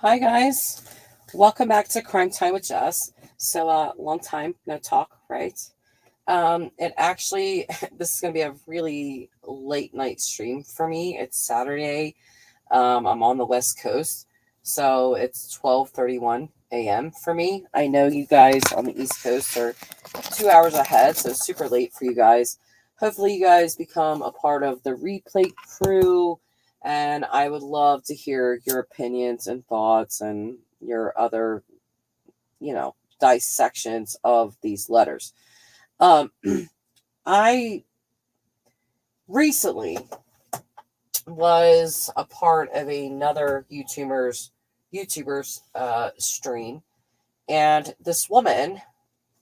Hi guys, welcome back to Crime Time with Jess. So, long time no talk, right? It actually this is gonna be a really late night stream for me. It's Saturday. I'm on the West Coast, so it's 12:31 a.m. for me. I know you guys on the East Coast are 2 hours ahead, so super late for you guys. Hopefully, you guys become a part of the replay crew, and I would love to hear your opinions and thoughts and your other, dissections of these letters. Um, I recently was a part of another YouTuber's stream, and this woman,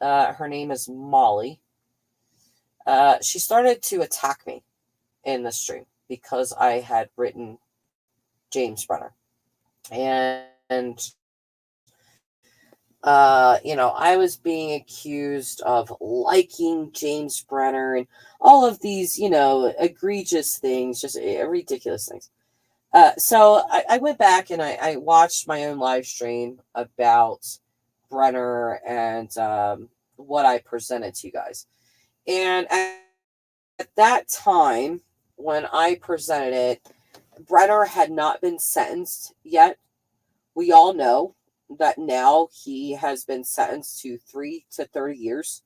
her name is Molly. She started to attack me in the stream because I had written James Brenner. And, I was being accused of liking James Brenner and all of these, egregious things, just ridiculous things. So I went back and I watched my own live stream about Brenner and what I presented to you guys. And at that time, when I presented it, Brenner had not been sentenced yet. We all know that now he has been sentenced to 3 to 30 years.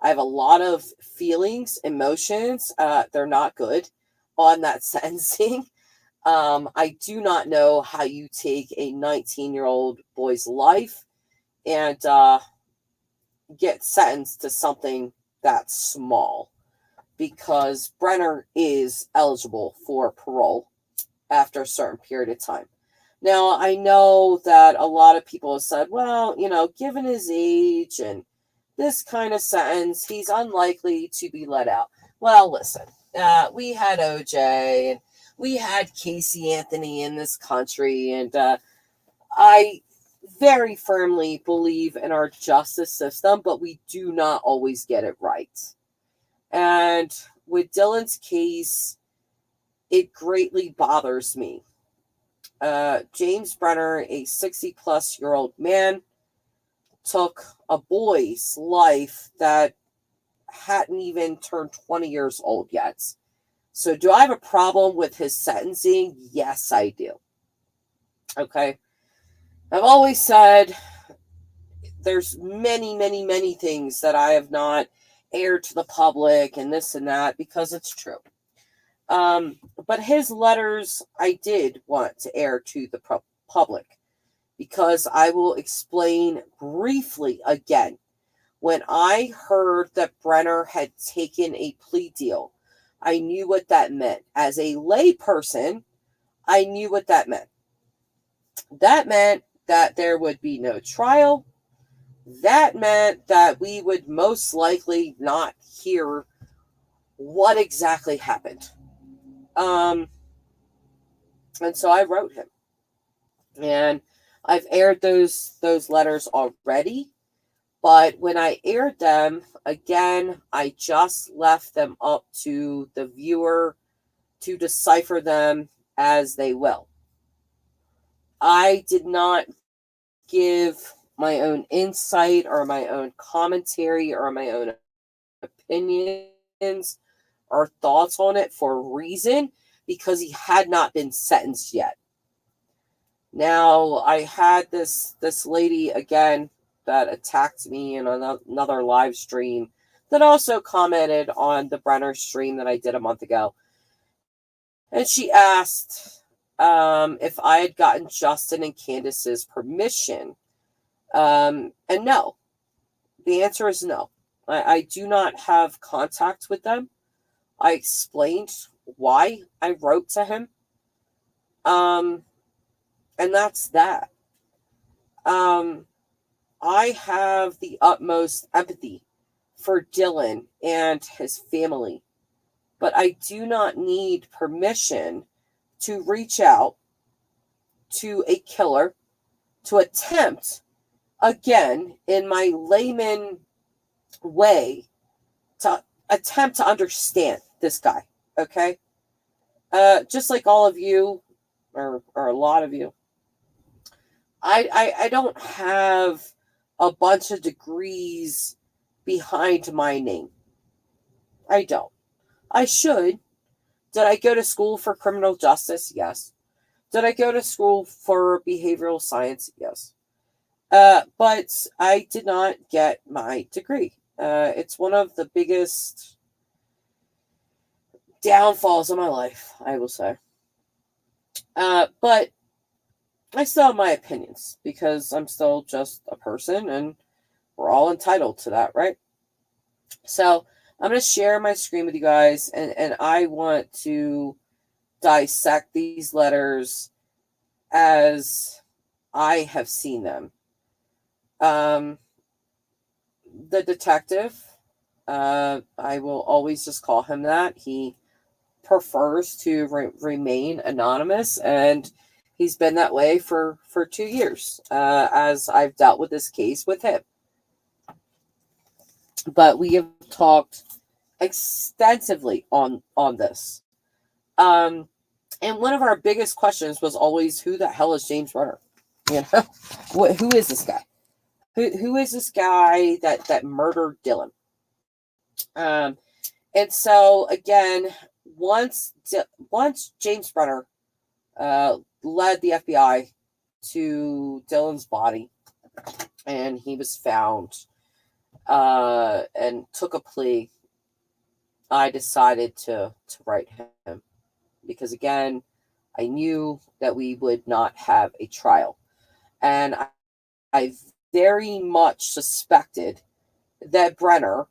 I have a lot of feelings, emotions. They're not good on that sentencing. I do not know how you take a 19-year-old boy's life and get sentenced to something that small, because Brenner is eligible for parole after a certain period of time. Now, I know that a lot of people have said, well, given his age and this kind of sentence, he's unlikely to be let out. Well, listen, we had OJ and we had Casey Anthony in this country, and I very firmly believe in our justice system, but we do not always get it right. And with Dylan's case, it greatly bothers me. James Brenner, a 60-plus-year-old man, took a boy's life that hadn't even turned 20 years old yet. So do I have a problem with his sentencing? Yes, I do. Okay. I've always said there's many, many, many things that I have not aired to the public and this and that because it's true. But his letters I did want to air to the public, because I will explain briefly again. When I heard that Brenner had taken a plea deal, I knew what that meant. As a layperson, I knew what that meant. That meant that there would be no trial. That meant that we would most likely not hear what exactly happened. And so I wrote him. And I've aired those letters already. But when I aired them, again, I just left them up to the viewer to decipher them as they will. I did not give my own insight or my own commentary or my own opinions or thoughts on it for a reason, because he had not been sentenced yet. Now, I had this lady again that attacked me in another live stream that also commented on the Brenner stream that I did a month ago. And she asked if I had gotten Justin and Candace's permission. And no. The answer is no. I do not have contact with them. I explained why I wrote to him. And that's that. I have the utmost empathy for Dylan and his family, but I do not need permission to reach out to a killer to attempt, again, in my layman way, to attempt to understand this guy, okay? Just like all of you, or a lot of you, I don't have a bunch of degrees behind my name. I don't. I should. Did I go to school for criminal justice? Yes. Did I go to school for behavioral science? Yes. But I did not get my degree. It's one of the biggest downfalls of my life, I will say. But I still have my opinions because I'm still just a person and we're all entitled to that, right? So I'm going to share my screen with you guys, and I want to dissect these letters as I have seen them. The detective, I will always just call him that. He prefers to remain anonymous, and he's been that way for 2 years as I've dealt with this case with him. But we have talked extensively on this. And one of our biggest questions was always, who the hell is James Brenner? You know, who is this guy? Who is this guy that murdered Dylan? And so again, once James Brenner led the FBI to Dylan's body, and he was found and took a plea, I decided to write him because, again, I knew that we would not have a trial, and I very much suspected that Brenner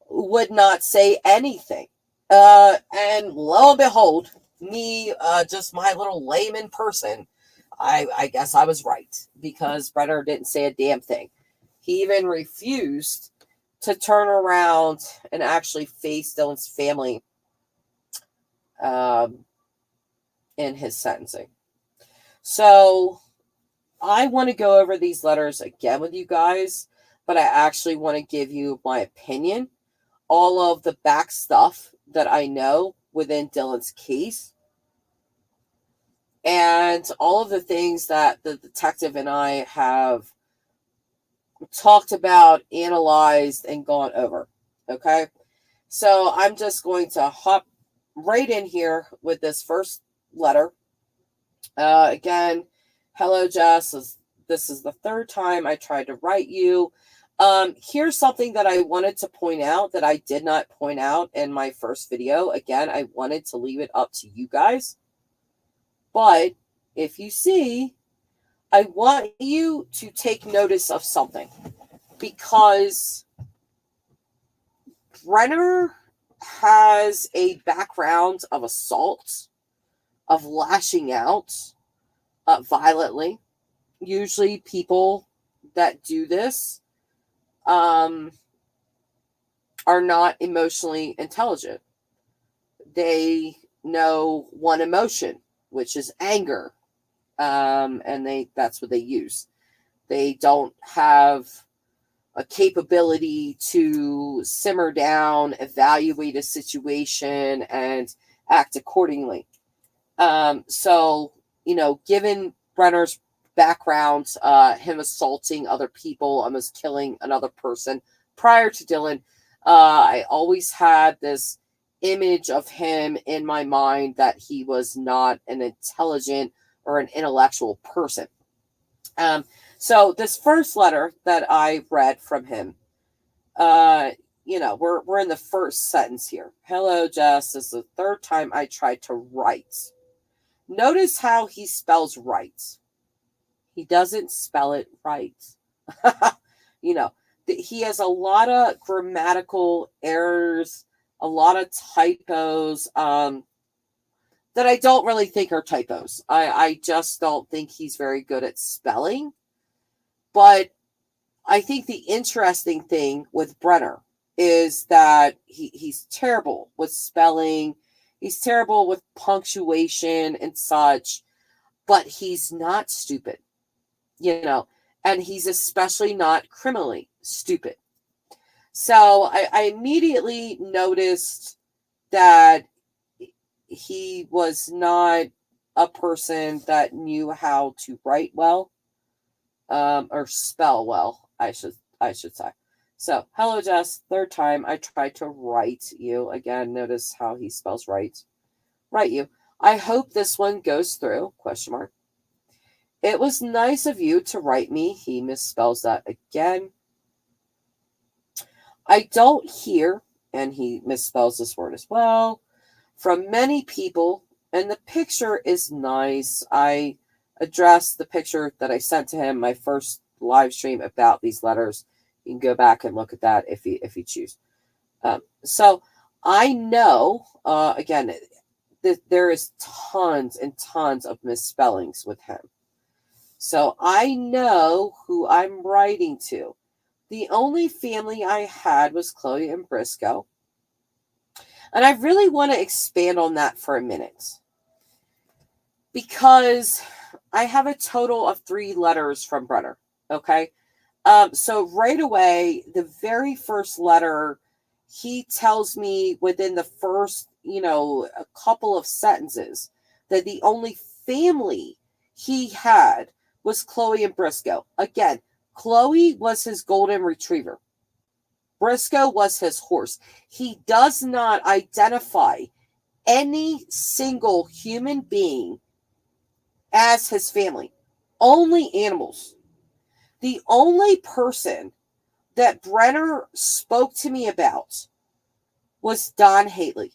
would not say anything. And lo and behold, me, just my little layman person, I guess I was right, because Brenner didn't say a damn thing. He even refused to turn around and actually face Dylan's family in his sentencing. So I want to go over these letters again with you guys, but I actually want to give you my opinion, all of the back stuff that I know within Dylan's case, and all of the things that the detective and I have talked about, analyzed, and gone over. Okay? So I'm just going to hop right in here with this first letter. Again, hello, Jess. This is the third time I tried to write you. Here's something that I wanted to point out that I did not point out in my first video. Again, I wanted to leave it up to you guys. But if you see, I want you to take notice of something, because Brenner has a background of assault, of lashing out violently. Usually people that do this are not emotionally intelligent. They know one emotion, which is anger, and that's what they use. They don't have a capability to simmer down, evaluate a situation, and act accordingly. So, given Brenner's background, him assaulting other people, almost killing another person prior to Dylan, I always had this image of him in my mind that he was not an intelligent or an intellectual person. So this first letter that I read from him, we're in the first sentence here. Hello, Jess. This is the third time I tried to write. Notice how he spells right. He doesn't spell it right. He has a lot of grammatical errors, a lot of typos that I don't really think are typos. I just don't think he's very good at spelling. But I think the interesting thing with Brenner is that he's terrible with spelling. He's terrible with punctuation and such, but he's not stupid, and he's especially not criminally stupid. So I immediately noticed that he was not a person that knew how to write well. or spell well, I should say. So, hello, Jess. Third time I tried to write you. Again, notice how he spells right. Write you. I hope this one goes through, question mark. It was nice of you to write me. He misspells that again. I don't hear, and he misspells this word as well, from many people, and the picture is nice. I addressed the picture that I sent to him, my first live stream about these letters. You can go back and look at that if you choose. So I know, again, there is tons and tons of misspellings with him. So I know who I'm writing to. The only family I had was Chloe and Briscoe. And I really want to expand on that for a minute. Because I have a total of 3 letters from Brenner. Okay? So right away, the very first letter, he tells me within the first, a couple of sentences that the only family he had was Chloe and Briscoe. Again, Chloe was his golden retriever. Briscoe was his horse. He does not identify any single human being as his family. Only animals. The only person that Brenner spoke to me about was Don Haley.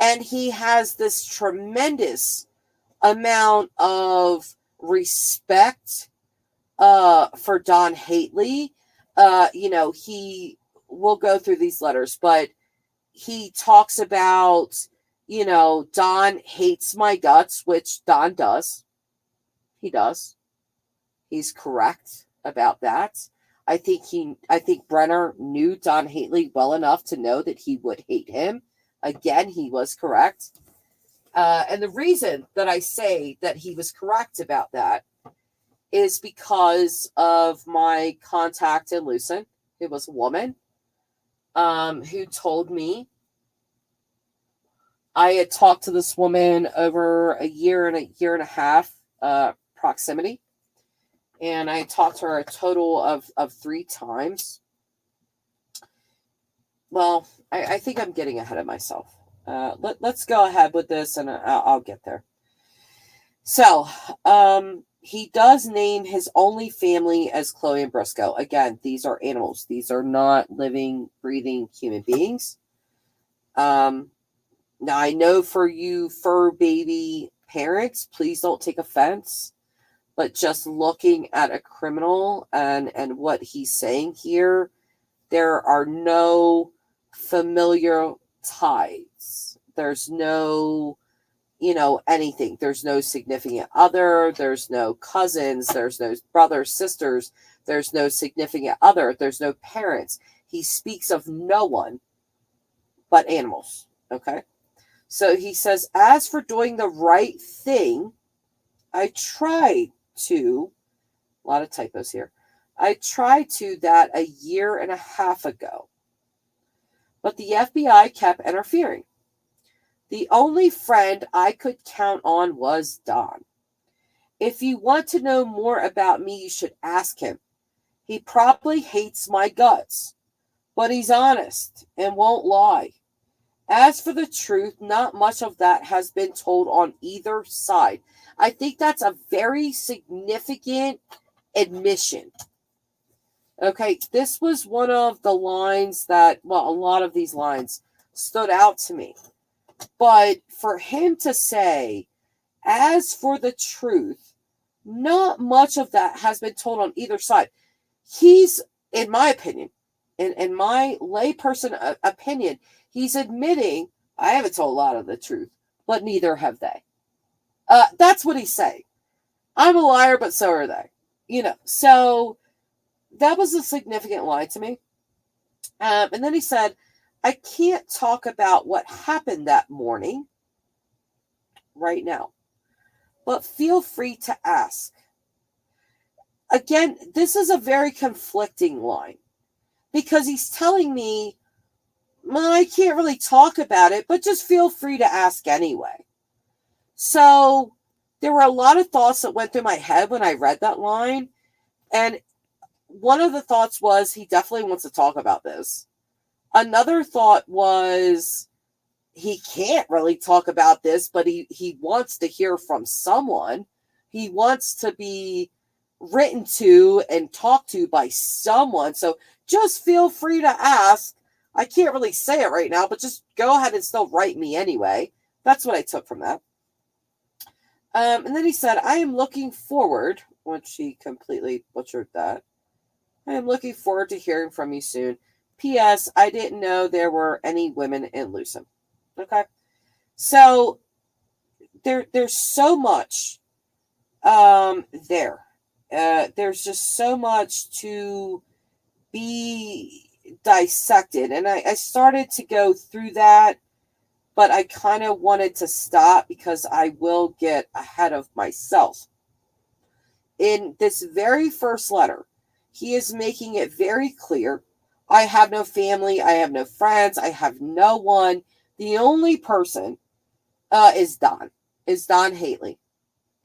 And he has this tremendous amount of respect for Don Haley. He will go through these letters, but he talks about, Don hates my guts, which Don does. He does. He's correct about that. I think Brenner knew Don Haley well enough to know that he would hate him. Again, he was correct. And the reason that I say that he was correct about that is because of my contact in Lucin. It was a woman who told me. I had talked to this woman over a year and a half proximity. And I talked to her a total of 3 times. Well, I think I'm getting ahead of myself. Let's go ahead with this, and I'll get there. So, he does name his only family as Chloe and Briscoe. Again, these are animals. These are not living, breathing human beings. Now, I know for you fur baby parents, please don't take offense. But just looking at a criminal and what he's saying here, there are no familiar ties. There's no, anything. There's no significant other. There's no cousins. There's no brothers, sisters. There's no significant other. There's no parents. He speaks of no one but animals. Okay? So he says, as for doing the right thing, I tried to, a lot of typos here. I tried to that a year and a half ago. But the FBI kept interfering. The only friend I could count on was Don. If you want to know more about me, you should ask him. He probably hates my guts, but he's honest and won't lie. As for the truth, not much of that has been told on either side. I think that's a very significant admission. Okay, this was one of the lines that, a lot of these lines stood out to me. But for him to say, as for the truth, not much of that has been told on either side. He's, in my opinion, in my layperson opinion, he's admitting, I haven't told a lot of the truth, but neither have they. That's what he's saying. I'm a liar, but so are they. So that was a significant lie to me. And then he said, I can't talk about what happened that morning right now, but feel free to ask. Again, this is a very conflicting line because he's telling me, I can't really talk about it, but just feel free to ask anyway. So there were a lot of thoughts that went through my head when I read that line. And one of the thoughts was he definitely wants to talk about this. Another thought was he can't really talk about this, but he wants to hear from someone. He wants to be written to and talked to by someone. So just feel free to ask. I can't really say it right now, but just go ahead and still write me anyway. That's what I took from that. And then he said, I am looking forward, which he completely butchered that. I am looking forward to hearing from you soon. P.S. I didn't know there were any women in Lucem. Okay. So there's so much there. There's just so much to be dissected. And I started to go through that, but I kind of wanted to stop because I will get ahead of myself. In this very first letter, he is making it very clear, I have no family, I have no friends, I have no one. The only person is Don Haley.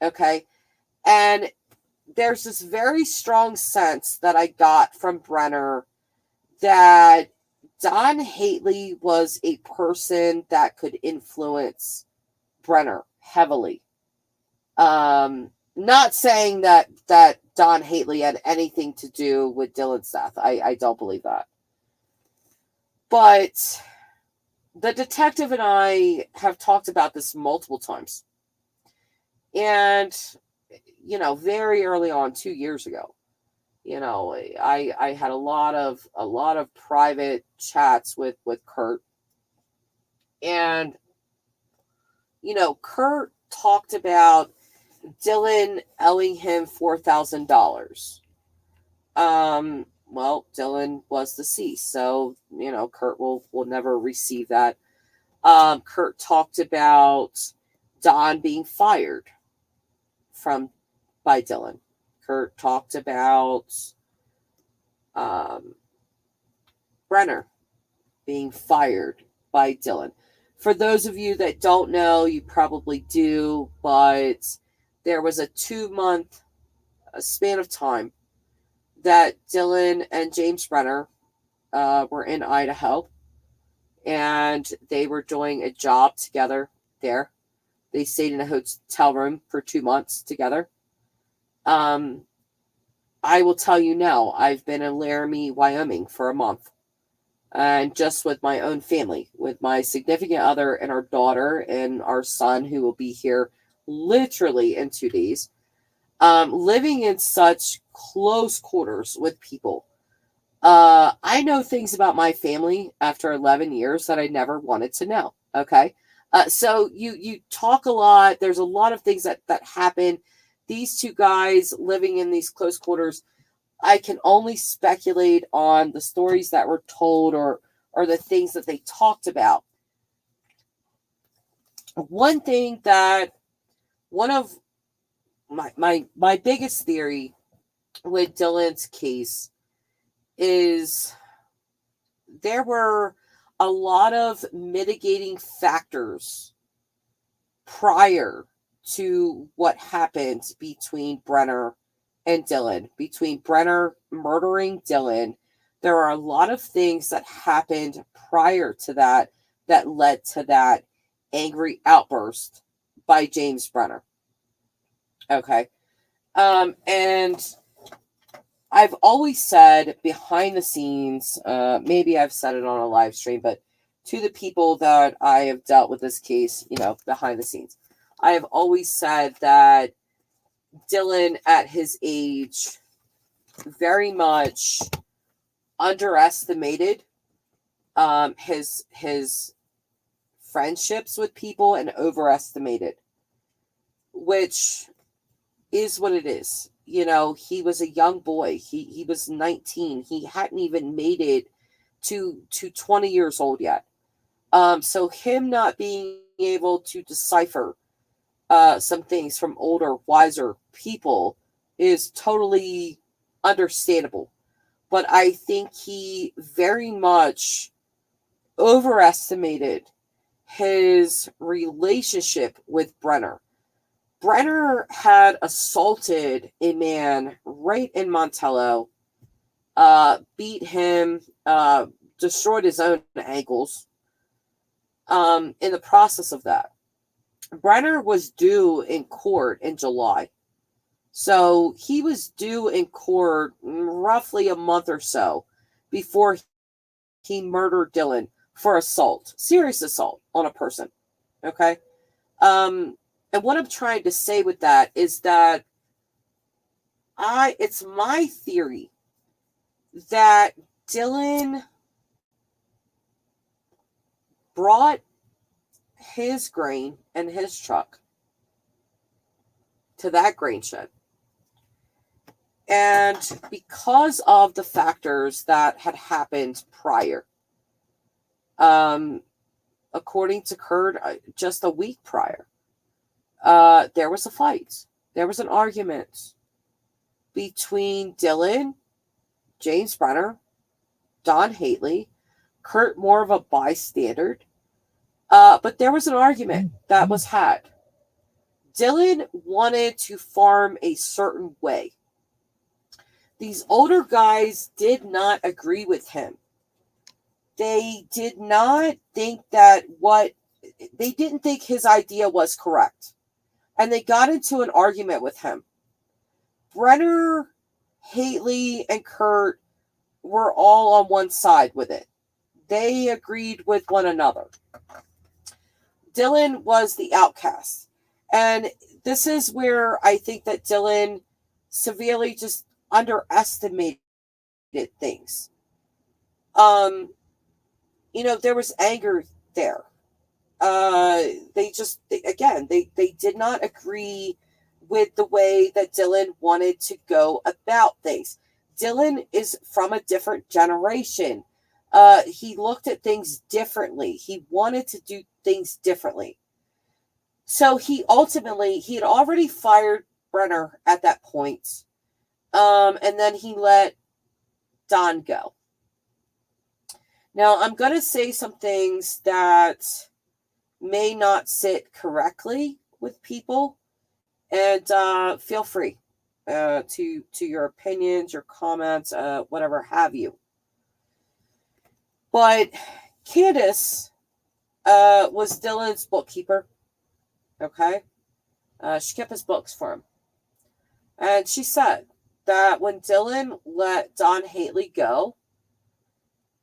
Okay? And there's this very strong sense that I got from Brenner that Don Haley was a person that could influence Brenner heavily. Not saying that Don Haley had anything to do with Dylan's death. I don't believe that. But the detective and I have talked about this multiple times. And, very early on, 2 years ago, I had a lot of private chats with Kurt. And, Kurt talked about Dylan owing him $4,000. Well, Dylan was deceased, so Kurt will never receive that. Kurt talked about Don being fired by Dylan. Kurt talked about Brenner being fired by Dylan. For those of you that don't know, you probably do, but there was a 2-month span of time that Dylan and James Brenner were in Idaho, and they were doing a job together there. They stayed in a hotel room for 2 months together. I will tell you now, I've been in Laramie, Wyoming for a month. And just with my own family, with my significant other and our daughter and our son, who will be here literally in 2 days. Living in such close quarters with people. I know things about my family after 11 years that I never wanted to know. Okay. So you talk a lot. There's a lot of things that happen. These two guys living in these close quarters, I can only speculate on the stories that were told or the things that they talked about. One of my biggest theory with Dylan's case is there were a lot of mitigating factors prior to what happened between Brenner and Dylan. Between Brenner murdering Dylan, there are a lot of things that happened prior to that led to that angry outburst by James Brenner. Okay. And I've always said behind the scenes, maybe I've said it on a live stream, but to the people that I have dealt with this case, behind the scenes, I have always said that Dylan at his age very much underestimated his friendships with people and overestimated, which is what it is. He was a young boy. He was 19. He hadn't even made it to 20 years old yet. So him not being able to decipher some things from older, wiser people is totally understandable. But I think he very much overestimated his relationship with Brenner. Brenner had assaulted a man right in Montello, beat him, destroyed his own ankles. In the process of that, Brenner was due in court in July. So he was due in court roughly a month or so before he murdered Dylan for assault, serious assault on a person. Okay. And what I'm trying to say with that is that it's my theory that Dylan brought his grain and his truck to that grain shed. And because of the factors that had happened prior, according to Kurt, just a week prior, there was a fight. There was an argument between Dylan, James Brenner, Don Haley, Kurt more of a bystander. But there was an argument that was had. Dylan wanted to farm a certain way. These older guys did not agree with him. They did not think they didn't think his idea was correct. And they got into an argument with him. Brenner, Haley, and Kurt were all on one side with it. They agreed with one another. Dylan was the outcast. And this is where I think that Dylan severely just underestimated things. There was anger there. They did not agree with the way that Dylan wanted to go about things. Dylan is from a different generation. He looked at things differently. He wanted to do things differently. So he had already fired Brenner at that point. And then he let Don go. Now, I'm going to say some things that may not sit correctly with people. And feel free to your opinions, your comments, whatever have you. But Candace was Dylan's bookkeeper. Okay? She kept his books for him. And she said that when Dylan let Don Haley go,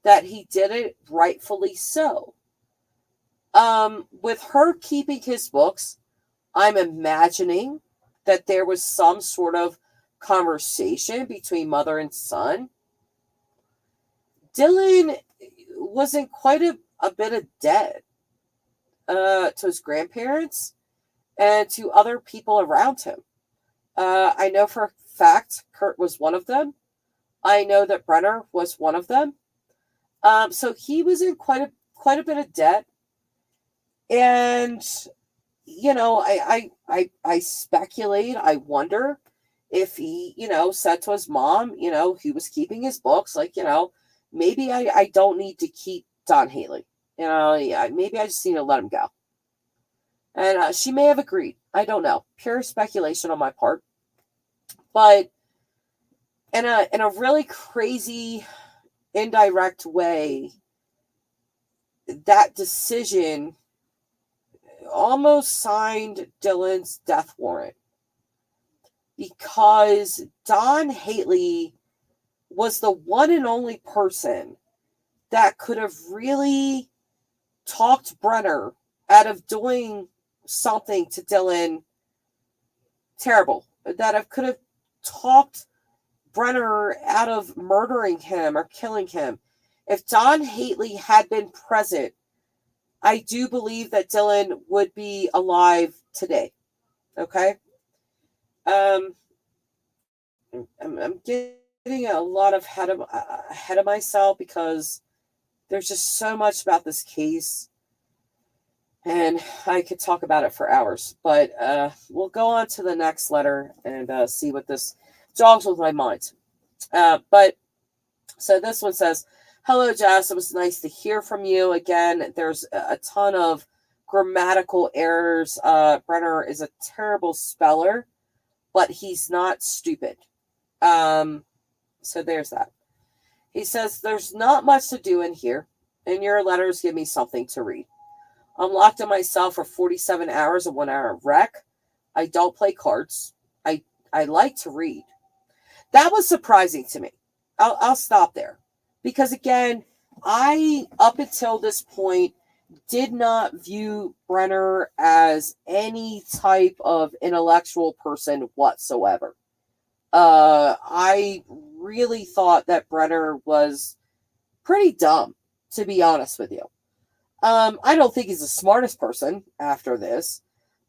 that he did it rightfully so. With her keeping his books, I'm imagining that there was some sort of conversation between mother and son. Dylan was in quite a bit of debt to his grandparents and to other people around him. I know for a fact Kurt was one of them. I know that Brenner was one of them. So he was in quite a bit of debt. And I speculate, I wonder if he, said to his mom, he was keeping his books, like, maybe I don't need to keep Don Haley. Maybe I just need to let him go. And she may have agreed. I don't know. Pure speculation on my part. But in a really crazy, indirect way, that decision almost signed Dylan's death warrant, because Don Haley was the one and only person that could have really talked Brenner out of doing something to Dylan terrible, that could have talked Brenner out of murdering him or killing him. If Don Haley had been present, I do believe that Dylan would be alive today. Okay? I'm getting a lot ahead of myself, because there's just so much about this case, and I could talk about it for hours. But we'll go on to the next letter and see what this jogs with my mind. But so this one says, "Hello, Jess. It was nice to hear from you again. There's a ton of grammatical errors. Brenner is a terrible speller, but he's not stupid. So there's that. He says, there's not much to do in here, and your letters give me something to read. I'm locked in my cell for 47 hours and 1 hour of rec. I don't play cards. I like to read. That was surprising to me. I'll stop there. Because again, I, up until this point, did not view Brenner as any type of intellectual person whatsoever. I really thought that Brenner was pretty dumb, to be honest with you. I don't think he's the smartest person after this,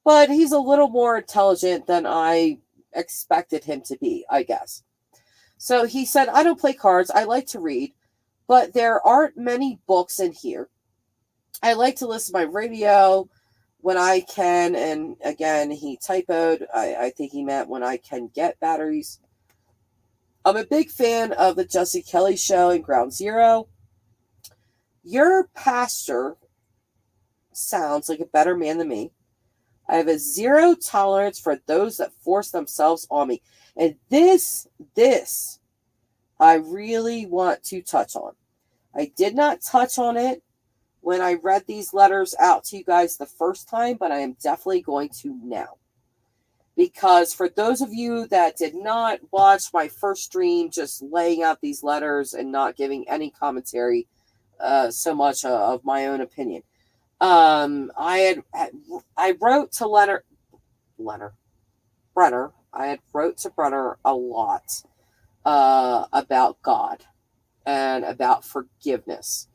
but he's a little more intelligent than I expected him to be, I guess. So he said, I don't play cards. I like to read, but there aren't many books in here. I like to listen to my radio when I can. And again, he typoed. I think he meant when I can get batteries. I'm a big fan of the Jesse Kelly Show and Ground Zero. Your pastor sounds like a better man than me. I have a zero tolerance for those that force themselves on me. And this, I really want to touch on. I did not touch on it when I read these letters out to you guys the first time, but I am definitely going to now. Because for those of you that did not watch my first stream, just laying out these letters and not giving any commentary, so much of my own opinion. I wrote to Brenner. I had wrote to Brenner a lot about God and about forgiveness.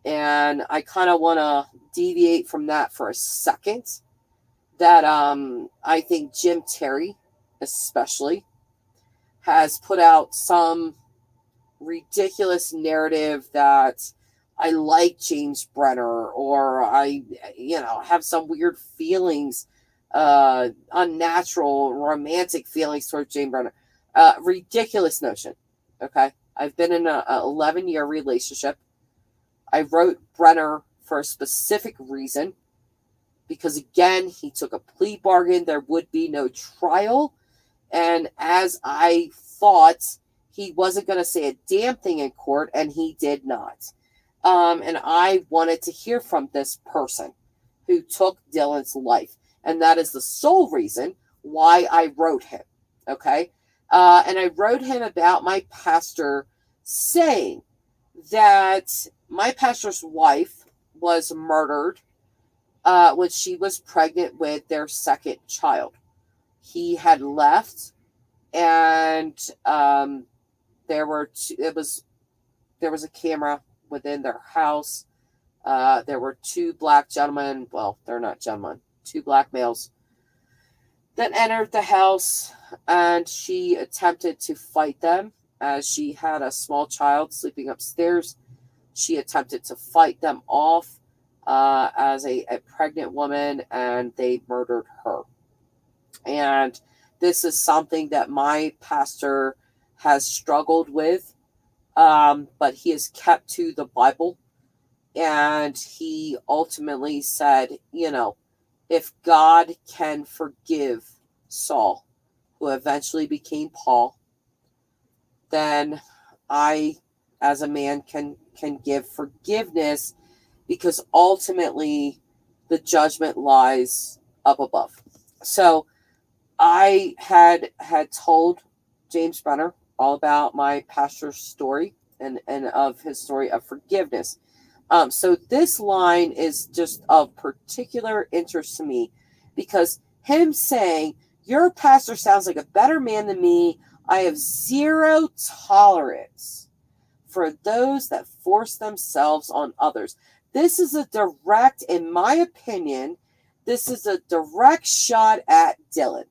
And I kind of want to deviate from that for a second. That I think Jim Terry, especially, has put out some ridiculous narrative that I like James Brenner, or I, have some weird feelings, unnatural, romantic feelings towards James Brenner. Ridiculous notion. Okay. I've been in an 11-year relationship. I wrote Brenner for a specific reason. Because again, he took a plea bargain. There would be no trial. And as I thought, he wasn't going to say a damn thing in court, and he did not. And I wanted to hear from this person who took Dylan's life. And that is the sole reason why I wrote him. Okay? And I wrote him about my pastor saying that my pastor's wife was murdered when she was pregnant with their second child. He had left, and there was a camera within their house. There were two black gentlemen. Well, they're not gentlemen. Two black males that entered the house, and she attempted to fight them as she had a small child sleeping upstairs. She attempted to fight them off as a pregnant woman, and they murdered her. And this is something that my pastor has struggled with, but he has kept to the Bible. And he ultimately said, if God can forgive Saul, who eventually became Paul, then I, as a man, can give forgiveness, because ultimately the judgment lies up above. So I had told James Brenner all about my pastor's story and of his story of forgiveness. So this line is just of particular interest to me, because him saying, your pastor sounds like a better man than me. I have zero tolerance for those that force themselves on others. This is a direct, in my opinion, this is a direct shot at Dylan.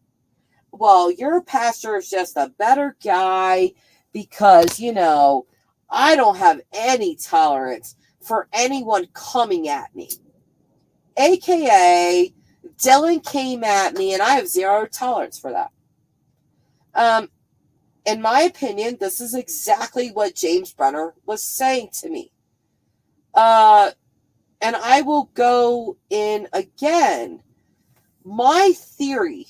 Well, your pastor is just a better guy because, I don't have any tolerance for anyone coming at me. AKA, Dylan came at me and I have zero tolerance for that. In my opinion, this is exactly what James Brenner was saying to me. And I will go in again. My theory,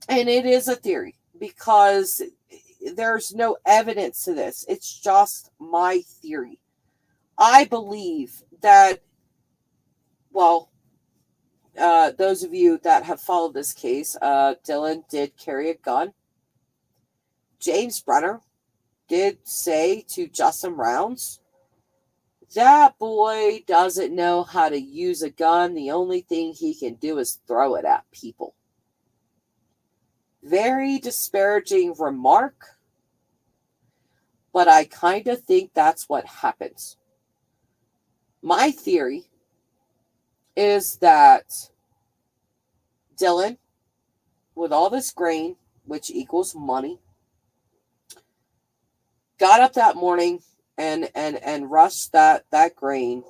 and it is a theory because there's no evidence to this, it's just my theory. I believe that, well, those of you that have followed this case, Dylan did carry a gun. James Brenner did say to Justin Rounds, that boy doesn't know how to use a gun. The only thing he can do is throw it at people. Very disparaging remark, but I kind of think that's what happens. My theory is that Dylan, with all this grain, which equals money, got up that morning and rushed that grain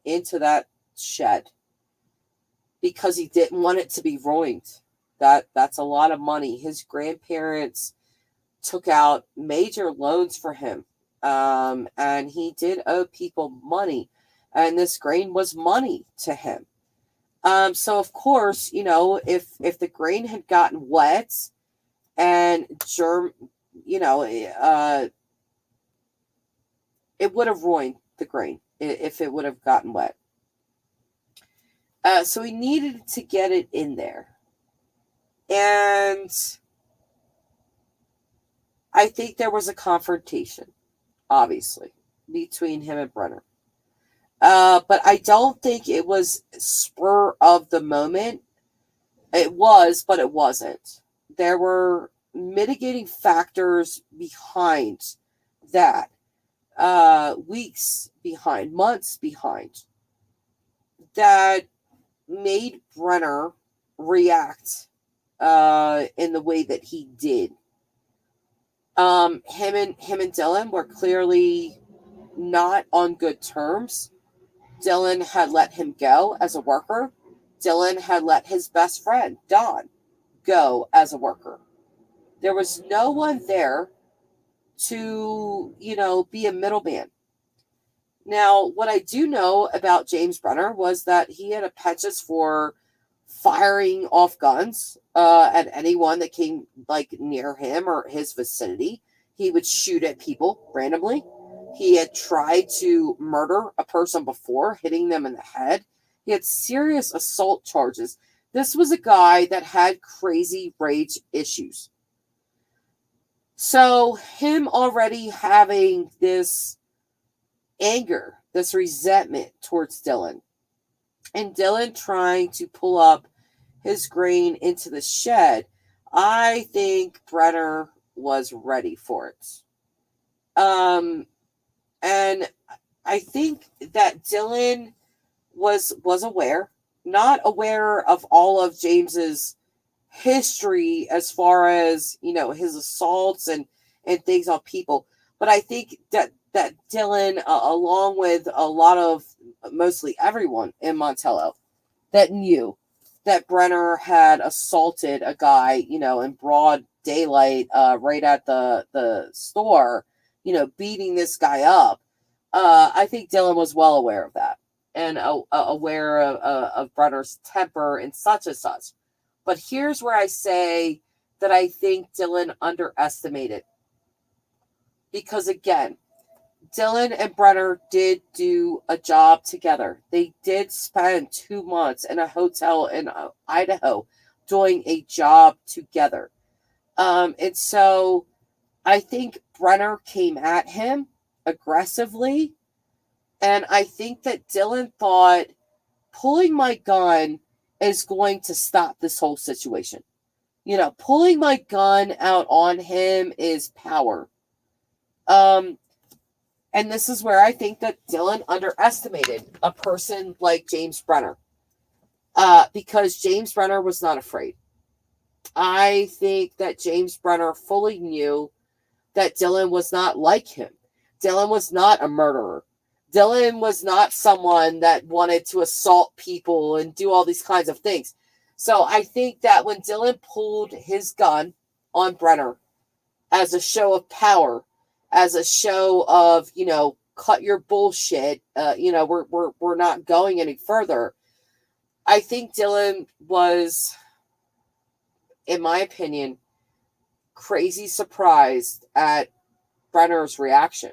into that shed because he didn't want it to be ruined. That's a lot of money. His grandparents took out major loans for him, and he did owe people money, and this grain was money to him. So of course, if the grain had gotten wet and it would have ruined the grain if it would have gotten wet. So he needed to get it in there. And I think there was a confrontation, obviously, between him and Brenner. But I don't think it was spur of the moment. It was, but it wasn't. There were mitigating factors behind that. Weeks behind, months behind, that made Brenner react in the way that he did. Him and Dylan were clearly not on good terms. Dylan had let him go as a worker. Dylan had let his best friend, Don, go as a worker. There was no one there to, be a middleman. Now, what I do know about James Brenner was that he had a penchant for firing off guns at anyone that came near him or his vicinity. He would shoot at people randomly. He had tried to murder a person before, hitting them in the head. He had serious assault charges. This was a guy that had crazy rage issues. So him already having this anger, this resentment towards Dylan, and Dylan trying to pull up his grain into the shed, I think Brenner was ready for it. And I think that Dylan was aware, not aware of all of James's history as far as, his assaults and things on people. But I think that Dylan, along with a lot of, mostly everyone in Montello, that knew that Brenner had assaulted a guy, in broad daylight, right at the store, beating this guy up. I think Dylan was well aware of that and aware of Brenner's temper and such and such. But here's where I say that I think Dylan underestimated. Because again, Dylan and Brenner did do a job together. They did spend 2 months in a hotel in Idaho doing a job together. And so I think Brenner came at him aggressively. And I think that Dylan thought, pulling my gun is going to stop this whole situation. Pulling my gun out on him is power. And this is where I think that Dylan underestimated a person like James Brenner. Because James Brenner was not afraid. I think that James Brenner fully knew that Dylan was not like him. Dylan was not a murderer. Dylan was not someone that wanted to assault people and do all these kinds of things. So I think that when Dylan pulled his gun on Brenner as a show of power, as a show of, cut your bullshit. We're not going any further. I think Dylan was, in my opinion, crazy surprised at Brenner's reaction,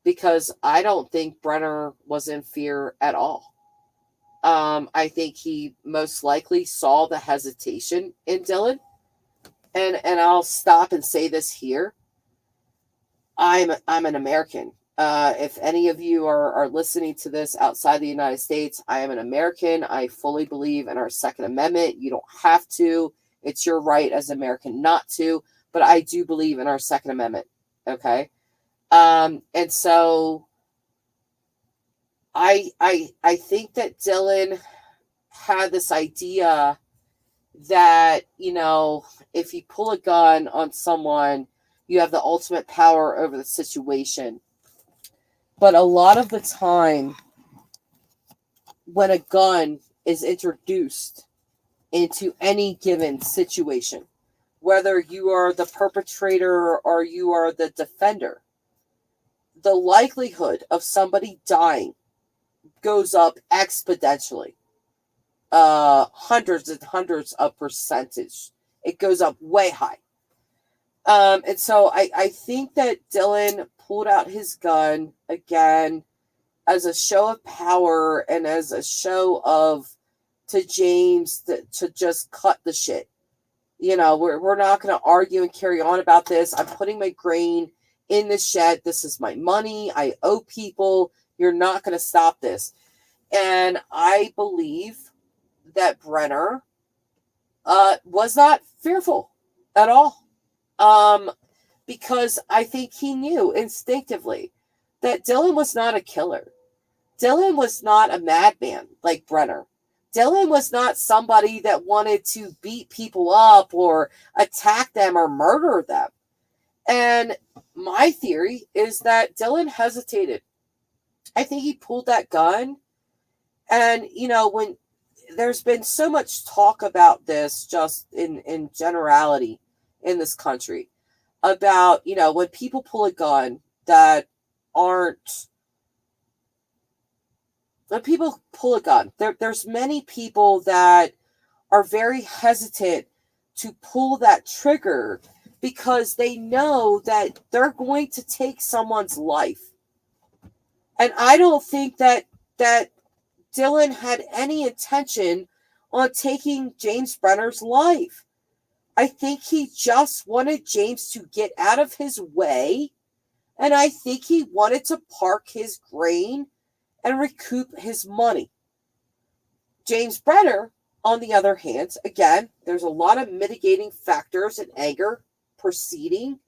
because I don't think Brenner was in fear at all. I think he most likely saw the hesitation in Dylan. And I'll stop and say this here. I'm an American. If any of you are listening to this outside the United States, I am an American. I fully believe in our Second Amendment. You don't have to. It's your right as an American not to. But I do believe in our Second Amendment. Okay? And so I think that Dylan had this idea that, if you pull a gun on someone, you have the ultimate power over the situation. But a lot of the time, when a gun is introduced into any given situation, whether you are the perpetrator or you are the defender, the likelihood of somebody dying goes up exponentially. Hundreds and hundreds of percentage. It goes up way high. And so I think that Dylan pulled out his gun again as a show of power and as a show of to James to just cut the shit. We're not going to argue and carry on about this. I'm putting my grain in the shed. This is my money. I owe people. You're not going to stop this. And I believe that Brenner was not fearful at all. Because I think he knew instinctively that Dylan was not a killer. Dylan was not a madman like Brenner. Dylan was not somebody that wanted to beat people up or attack them or murder them. And my theory is that Dylan hesitated. I think he pulled that gun. And, when there's been so much talk about this just in generality in this country, about, when people pull a gun that aren't, when people pull a gun, there's many people that are very hesitant to pull that trigger because they know that they're going to take someone's life. And I don't think that Dylan had any intention on taking James Brenner's life. I think he just wanted James to get out of his way, and I think he wanted to park his grain and recoup his money. James Brenner, on the other hand, again, there's a lot of mitigating factors and anger preceding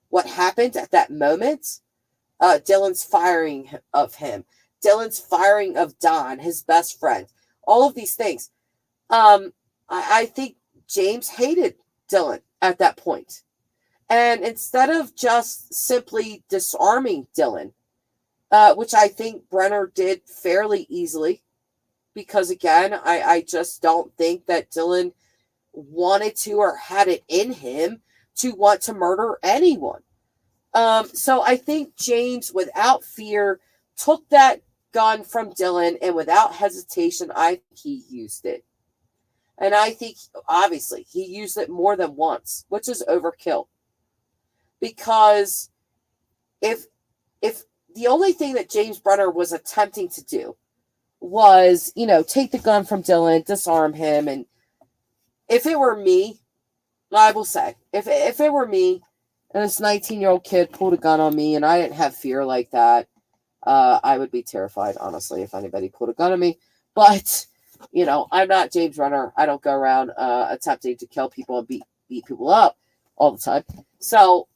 what happened at that moment. Dylan's firing of him, Dylan's firing of Don, his best friend, all of these things. I think James hated Dylan at that point. And instead of just simply disarming Dylan, which I think Brenner did fairly easily, because again, I just don't think that Dylan wanted to or had it in him to want to murder anyone. So I think James, without fear, took that gun from Dylan, and without hesitation, I think he used it. And I think, obviously, he used it more than once, which is overkill. Because if the only thing that James Brenner was attempting to do was, take the gun from Dylan, disarm him, and if it were me, I will say, if it were me, and this 19-year-old kid pulled a gun on me, and I didn't have fear like that, I would be terrified, honestly, if anybody pulled a gun on me. But, I'm not James Brenner. I don't go around attempting to kill people and beat people up all the time. So,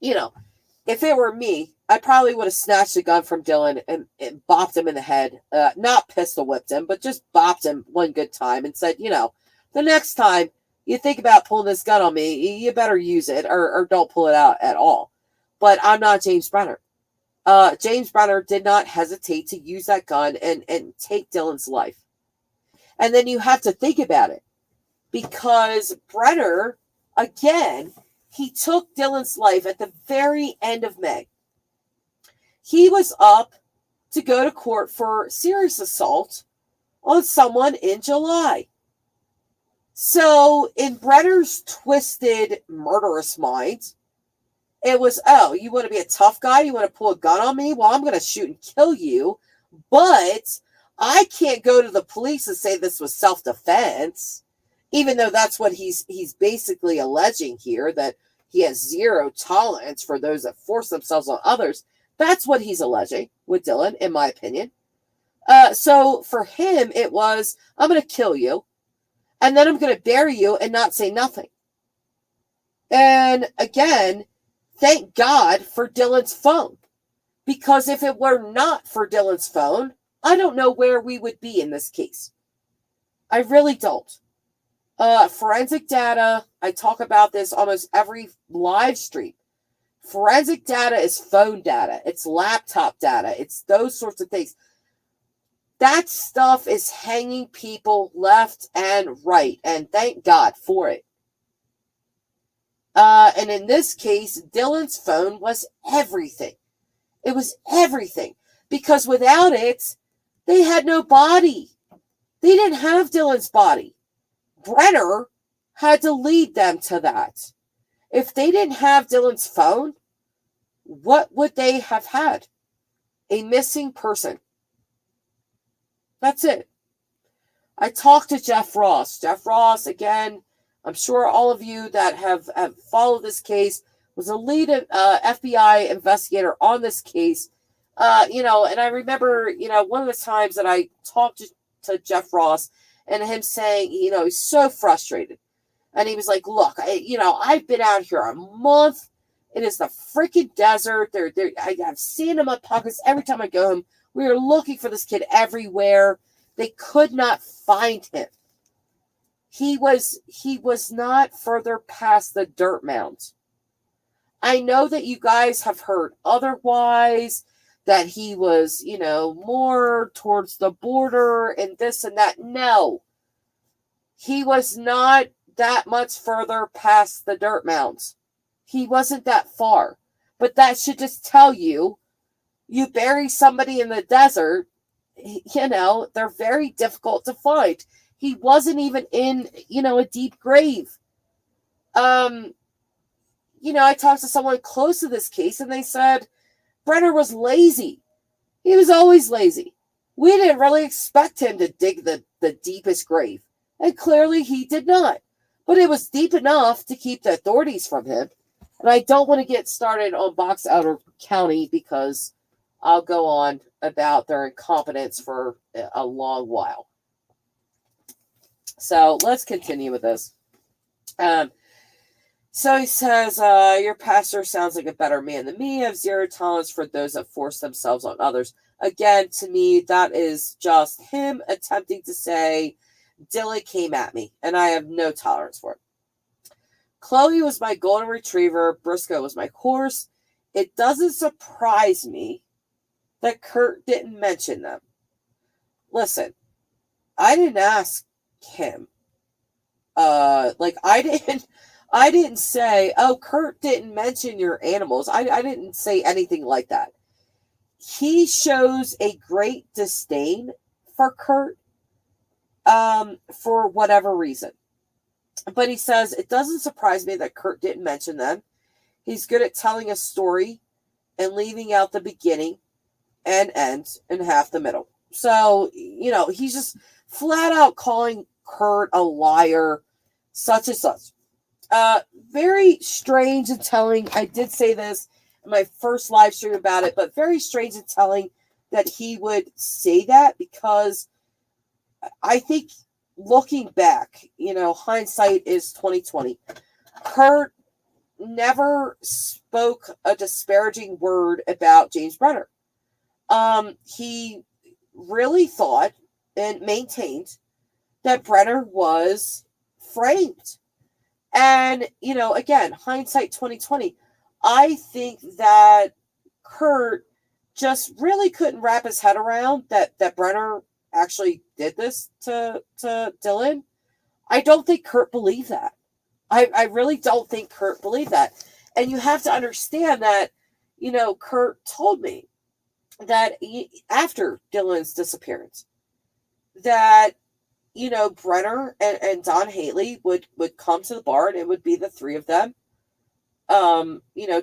if it were me, I probably would have snatched a gun from Dylan and bopped him in the head. Not pistol whipped him, but just bopped him one good time and said, the next time you think about pulling this gun on me, you better use it or don't pull it out at all. But I'm not James Brenner. James Brenner did not hesitate to use that gun and take Dylan's life. And then you have to think about it. Because Brenner, again, he took Dylan's life at the very end of May. he was up to go to court for serious assault on someone in July. So, in Brenner's twisted, murderous mind, it was, oh, you want to be a tough guy? You want to pull a gun on me? Well, I'm going to shoot and kill you. But I can't go to the police and say this was self-defense, even though that's what he's basically alleging here, that he has zero tolerance for those that force themselves on others. That's what he's alleging with Dylan, in my opinion. So for him, it was, I'm going to kill you, and then I'm going to bury you and not say nothing. And again, thank God for Dylan's phone. Because if it were not for Dylan's phone, I don't know where we would be in this case. I really don't. Forensic data, I talk about this almost every live stream. Forensic data is phone data. It's laptop data. It's those sorts of things. That stuff is hanging people left and right, and thank God for it. And in this case, Dylan's phone was everything. It was everything. Because without it, they had no body. They didn't have Dylan's body. Brenner had to lead them to that. If they didn't have Dylan's phone, what would they have had? A missing person. That's it. I talked to Jeff Ross. Jeff Ross, again, I'm sure all of you that have followed this case, was a lead FBI investigator on this case. And I remember, one of the times that I talked to Jeff Ross and him saying, he's so frustrated. And he was like, look, I've been out here a month. It is the freaking desert. I have sand in my pockets every time I go home. We are looking for this kid everywhere. They could not find him. He was not further past the dirt mound. I know that you guys have heard otherwise, that he was, more towards the border and this and that. No. He was not that much further past the dirt mounds. He wasn't that far. But that should just tell you, you bury somebody in the desert, they're very difficult to find. He wasn't even in, a deep grave. I talked to someone close to this case and they said Brenner was lazy. He was always lazy. We didn't really expect him to dig the deepest grave. And clearly he did not. But it was deep enough to keep the authorities from him. And I don't want to get started on Box Elder County because I'll go on about their incompetence for a long while. So let's continue with this. So he says, your pastor sounds like a better man than me. I have zero tolerance for those that force themselves on others. Again, to me, that is just him attempting to say, Dylan came at me, and I have no tolerance for it. Chloe was my golden retriever. Briscoe was my horse. It doesn't surprise me that Kurt didn't mention them. Listen, I didn't ask him. I didn't say, oh, Kurt didn't mention your animals. I didn't say anything like that. He shows a great disdain for Kurt for whatever reason. But he says, it doesn't surprise me that Kurt didn't mention them. He's good at telling a story and leaving out the beginning and end and half the middle. So, he's just flat out calling Kurt a liar, such and such. Very strange and telling. I did say this in my first live stream about it, but very strange and telling that he would say that, because I think looking back, hindsight is 2020. Kurt never spoke a disparaging word about James Brenner. He really thought and maintained that Brenner was framed. And, again, hindsight 2020, I think that Kurt just really couldn't wrap his head around that Brenner actually did this to Dylan. I don't think Kurt believed that. I really don't think Kurt believed that. And you have to understand that, Kurt told me, that after Dylan's disappearance, that, Brenner and Don Haley would come to the bar, and it would be the three of them.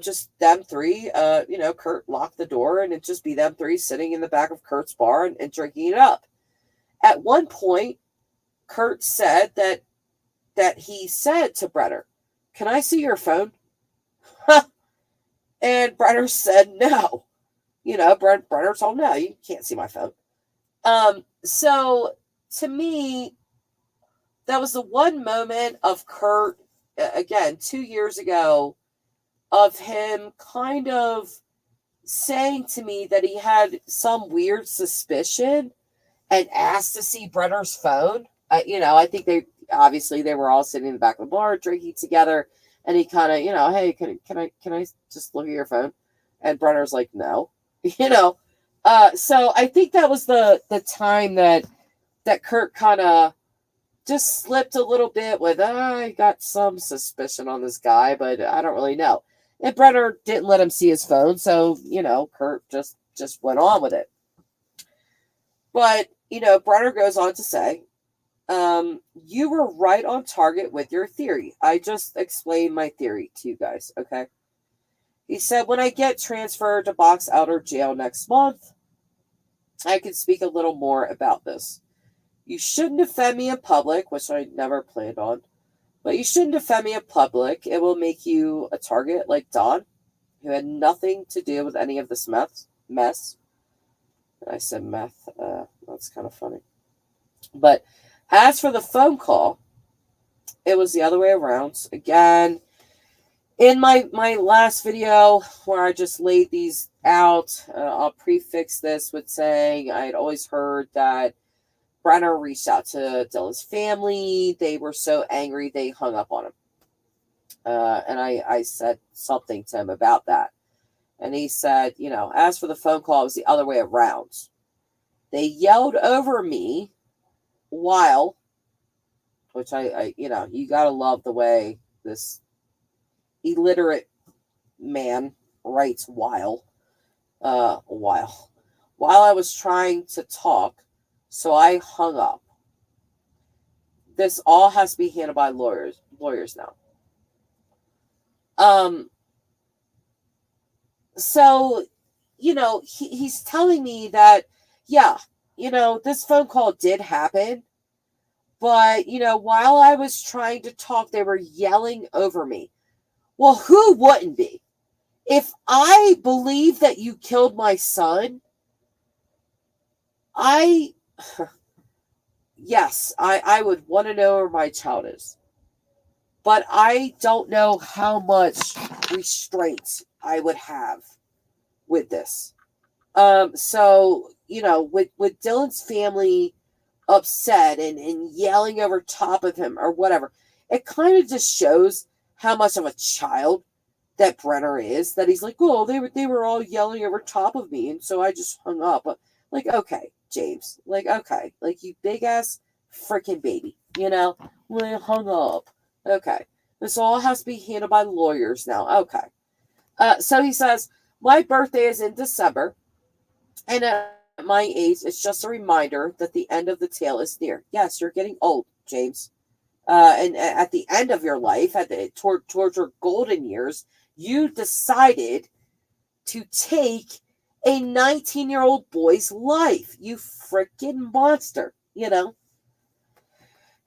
Just them three. Kurt locked the door, and it'd just be them three sitting in the back of Kurt's bar and drinking it up. At one point, Kurt said that he said to Brenner, "Can I see your phone?" And Brenner said no. Brenner told him, "No, you can't see my phone." So to me, that was the one moment of Kurt, again, 2 years ago, of him kind of saying to me that he had some weird suspicion and asked to see Brenner's phone. I think they were all sitting in the back of the bar drinking together, and he kind of, "Hey, can I just look at your phone?" And Brenner's like, "No." So I think that was the time that Kurt kind of just slipped a little bit with, "I got some suspicion on this guy, but I don't really know." And Brenner didn't let him see his phone, so, Kurt just went on with it. But, Brenner goes on to say, "You were right on target with your theory. I just explained my theory to you guys, okay?" He said, "When I get transferred to Box Elder Jail next month, I can speak a little more about this. You shouldn't offend me in public," which I never planned on, "but you shouldn't offend me in public. It will make you a target like Don, who had nothing to do with any of this mess." I said meth. That's kind of funny. But as for the phone call, it was the other way around. Again, in my last video where I just laid these out, I'll prefix this with saying I had always heard that Brenner reached out to Dylan's family. They were so angry they hung up on him. And I said something to him about that. And he said, as for the phone call, it was the other way around. They yelled over me while, which you gotta love the way this illiterate man writes while I was trying to talk, so I hung up. This all has to be handled by lawyers now. So, he's telling me that, yeah, this phone call did happen, but, while I was trying to talk, they were yelling over me. Well, who wouldn't be? If I believe that you killed my son, yes, I would want to know where my child is. But I don't know how much restraint I would have with this. So, with Dylan's family upset and yelling over top of him or whatever, it kind of just shows how much of a child that Brenner is, that he's like, "Oh, they were all yelling over top of me, and so I just hung up." Like, okay, James. Like, okay. Like, you big ass freaking baby. When I hung up. Okay. This all has to be handled by lawyers now. Okay. So he says, "My birthday is in December, and at my age, it's just a reminder that the end of the tale is near." Yes, you're getting old, James. And at the end of your life, towards your golden years, you decided to take a 19-year-old boy's life. You freaking monster,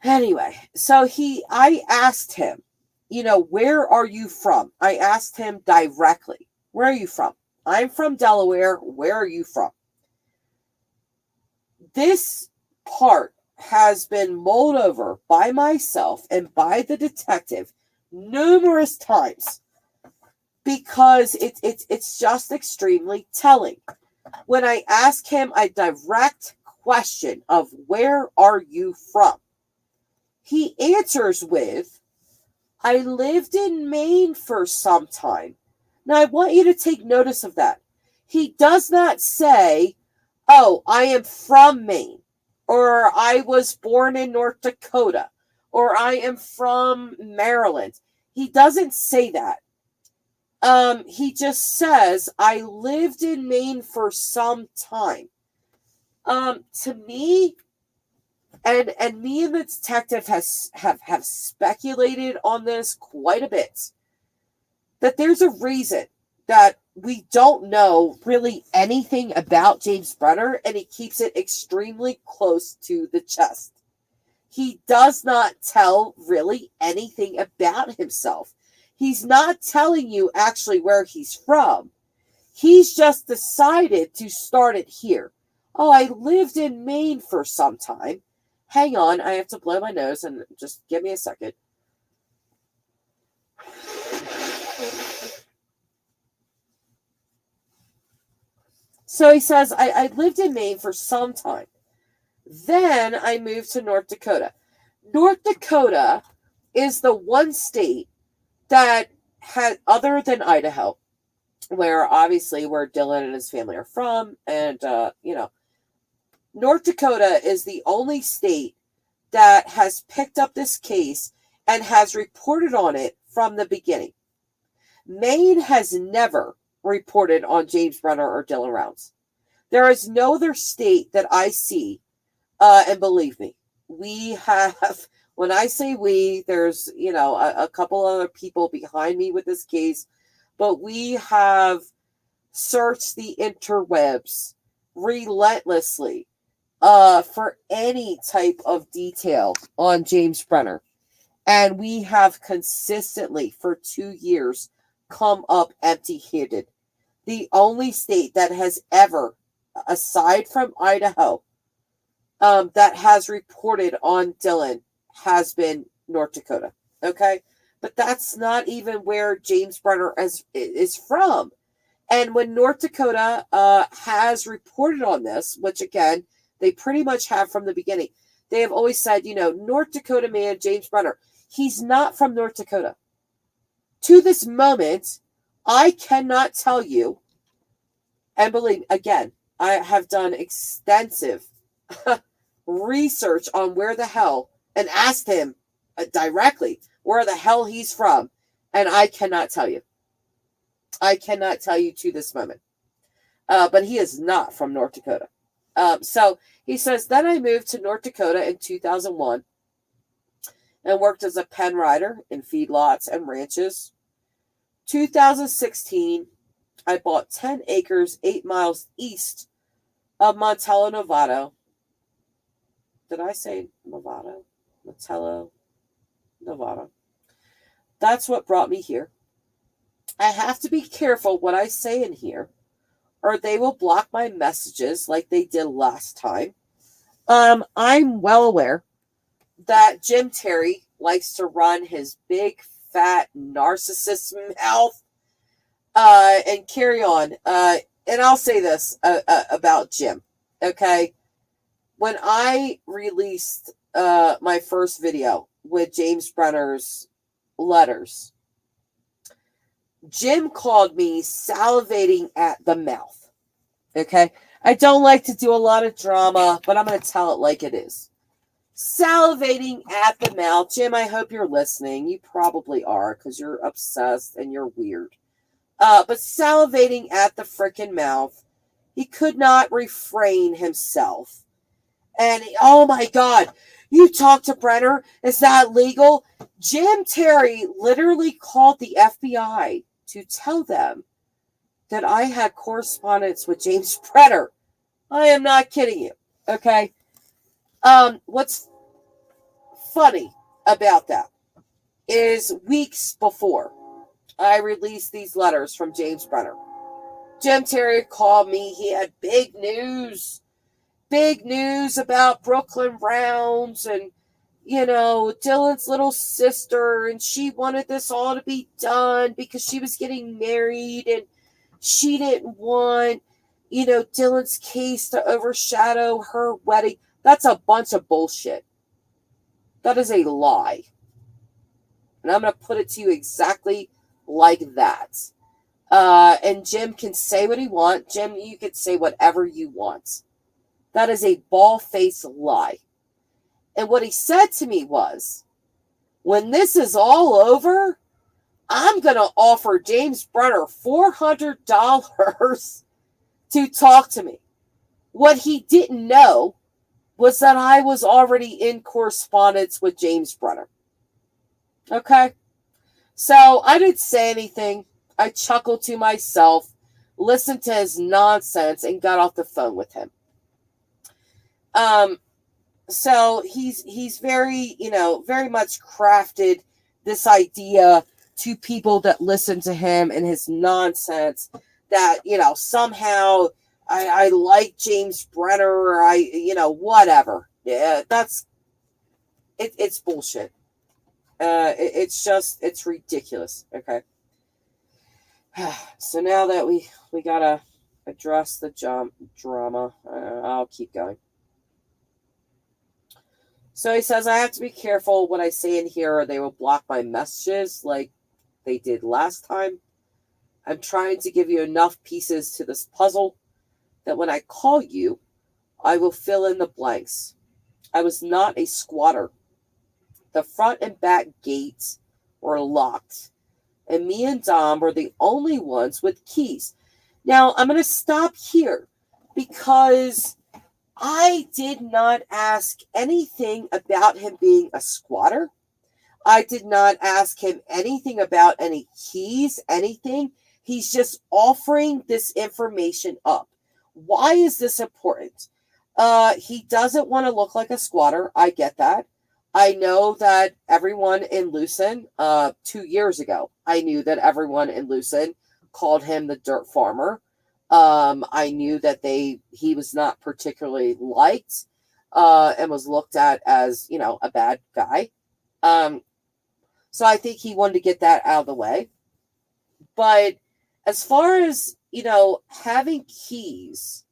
Anyway, so I asked him, "Where are you from?" I asked him directly, "Where are you from?" "I'm from Delaware. Where are you from?" This part has been mulled over by myself and by the detective numerous times because it's just extremely telling. When I ask him a direct question of "Where are you from?" he answers with, "I lived in Maine for some time." Now, I want you to take notice of that. He does not say, "Oh, I am from Maine," or "I was born in North Dakota," or "I am from Maryland." He doesn't say that. He just says, I lived in Maine for some time. To me, and me and the detective have speculated on this quite a bit, that there's a reason that we don't know really anything about James Brenner, and he keeps it extremely close to the chest. He does not tell really anything about himself. He's not telling you actually where he's from. He's just decided to start it here. Oh, I lived in Maine for some time. Hang on, I have to blow my nose, and just give me a second. So he says, I lived in Maine for some time. Then I moved to North Dakota. North Dakota is the one state that had, other than Idaho, where obviously where Dylan and his family are from, and North Dakota is the only state that has picked up this case and has reported on it from the beginning. Maine has never reported on James Brenner or Dylan Rounds. There is no other state that I see, and believe me, we have, when I say we, there's, a couple other people behind me with this case, but we have searched the interwebs relentlessly for any type of detail on James Brenner. And we have consistently, for 2 years, come up empty-handed. The only state that has ever, aside from Idaho, that has reported on Dylan has been North Dakota. Okay? But that's not even where James Brenner is from. And when North Dakota has reported on this, which again, they pretty much have from the beginning, they have always said, North Dakota man, James Brenner, he's not from North Dakota. To this moment, I cannot tell you, and believe, again, I have done extensive research on where the hell, and asked him directly where the hell he's from, and I cannot tell you. I cannot tell you to this moment. But he is not from North Dakota. So he says, then I moved to North Dakota in 2001 and worked as a pen rider in feedlots and ranches. 2016, I bought 10 acres 8 miles east of Montello, Nevada. Did I say Nevada? Montello, Nevada. That's what brought me here. I have to be careful what I say in here, or they will block my messages like they did last time. I'm well aware that Jim Terry likes to run his big, fat, narcissist mouth and carry on. And I'll say this about Jim, okay? When I released my first video with James Brenner's letters, Jim called me salivating at the mouth. Okay? I don't like to do a lot of drama, but I'm going to tell it like it is. Salivating at the mouth. Jim, I hope you're listening. You probably are, because you're obsessed and you're weird. But salivating at the frickin' mouth. He could not refrain himself. And, oh my God, you talked to Brenner? Is that legal? Jim Terry literally called the FBI to tell them that I had correspondence with James Brenner. I am not kidding you. Okay? What's funny about that is weeks before I released these letters from James Brenner, Jim Terry called me. He had big news about Brooklyn Rounds and, Dylan's little sister, and she wanted this all to be done because she was getting married and she didn't want, Dylan's case to overshadow her wedding. That's a bunch of bullshit. That is a lie. And I'm going to put it to you exactly like that. And Jim can say what he wants. Jim, you can say whatever you want. That is a bald-faced lie. And what he said to me was, when this is all over, I'm going to offer James Brenner $400 to talk to me. What he didn't know was that I was already in correspondence with James Brenner. Okay? So I didn't say anything. I chuckled to myself, listened to his nonsense, and got off the phone with him. So he's very, very much crafted this idea to people that listen to him and his nonsense that, somehow I like James Brenner or whatever. Yeah, it's bullshit. It's ridiculous. Okay. So now that we gotta address the drama, I'll keep going. So he says, I have to be careful what I say in here or they will block my messages like they did last time. I'm trying to give you enough pieces to this puzzle that when I call you, I will fill in the blanks. I was not a squatter. The front and back gates were locked, and me and Dom were the only ones with keys. Now, I'm going to stop here because I did not ask anything about him being a squatter. I did not ask him anything about any keys, anything. He's just offering this information up. Why is this important? He doesn't want to look like a squatter. I get that. I know that everyone in Lucin, 2 years ago, I knew that everyone in Lucin called him the dirt farmer. I knew that he was not particularly liked, and was looked at as, a bad guy. So I think he wanted to get that out of the way. But as far as, having keys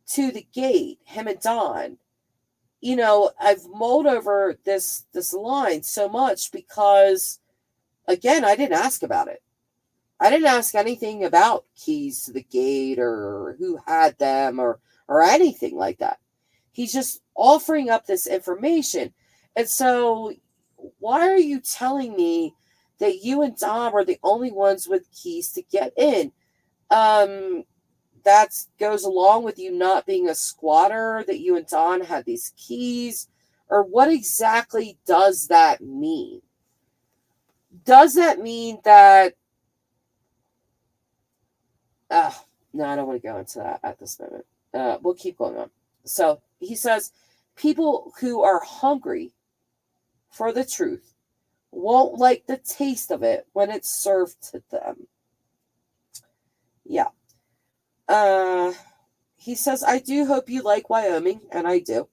to the gate, him and Don, I've mulled over this line so much because, again, I didn't ask about it. I didn't ask anything about keys to the gate or who had them or anything like that. He's just offering up this information. And so why are you telling me that you and Dom are the only ones with keys to get in? That goes along with you not being a squatter, that you and Don had these keys, or what exactly does that mean? Does that mean that no, I don't want to go into that at this moment. We'll keep going on. So he says, people who are hungry for the truth won't like the taste of it when it's served to them. Yeah. He says, I do hope you like Wyoming, and I do.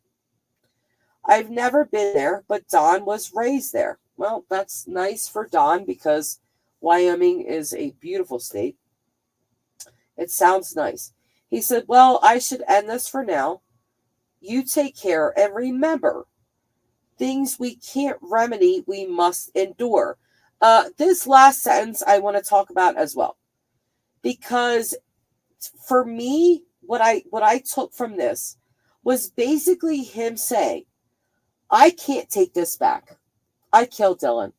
I've never been there, but Don was raised there. Well, that's nice for Don because Wyoming is a beautiful state. It sounds nice. He said, well, I should end this for now. You take care and remember, things we can't remedy, we must endure. This last sentence I want to talk about as well. Because for me, what I took from this was basically him saying, I can't take this back. I killed Dylan.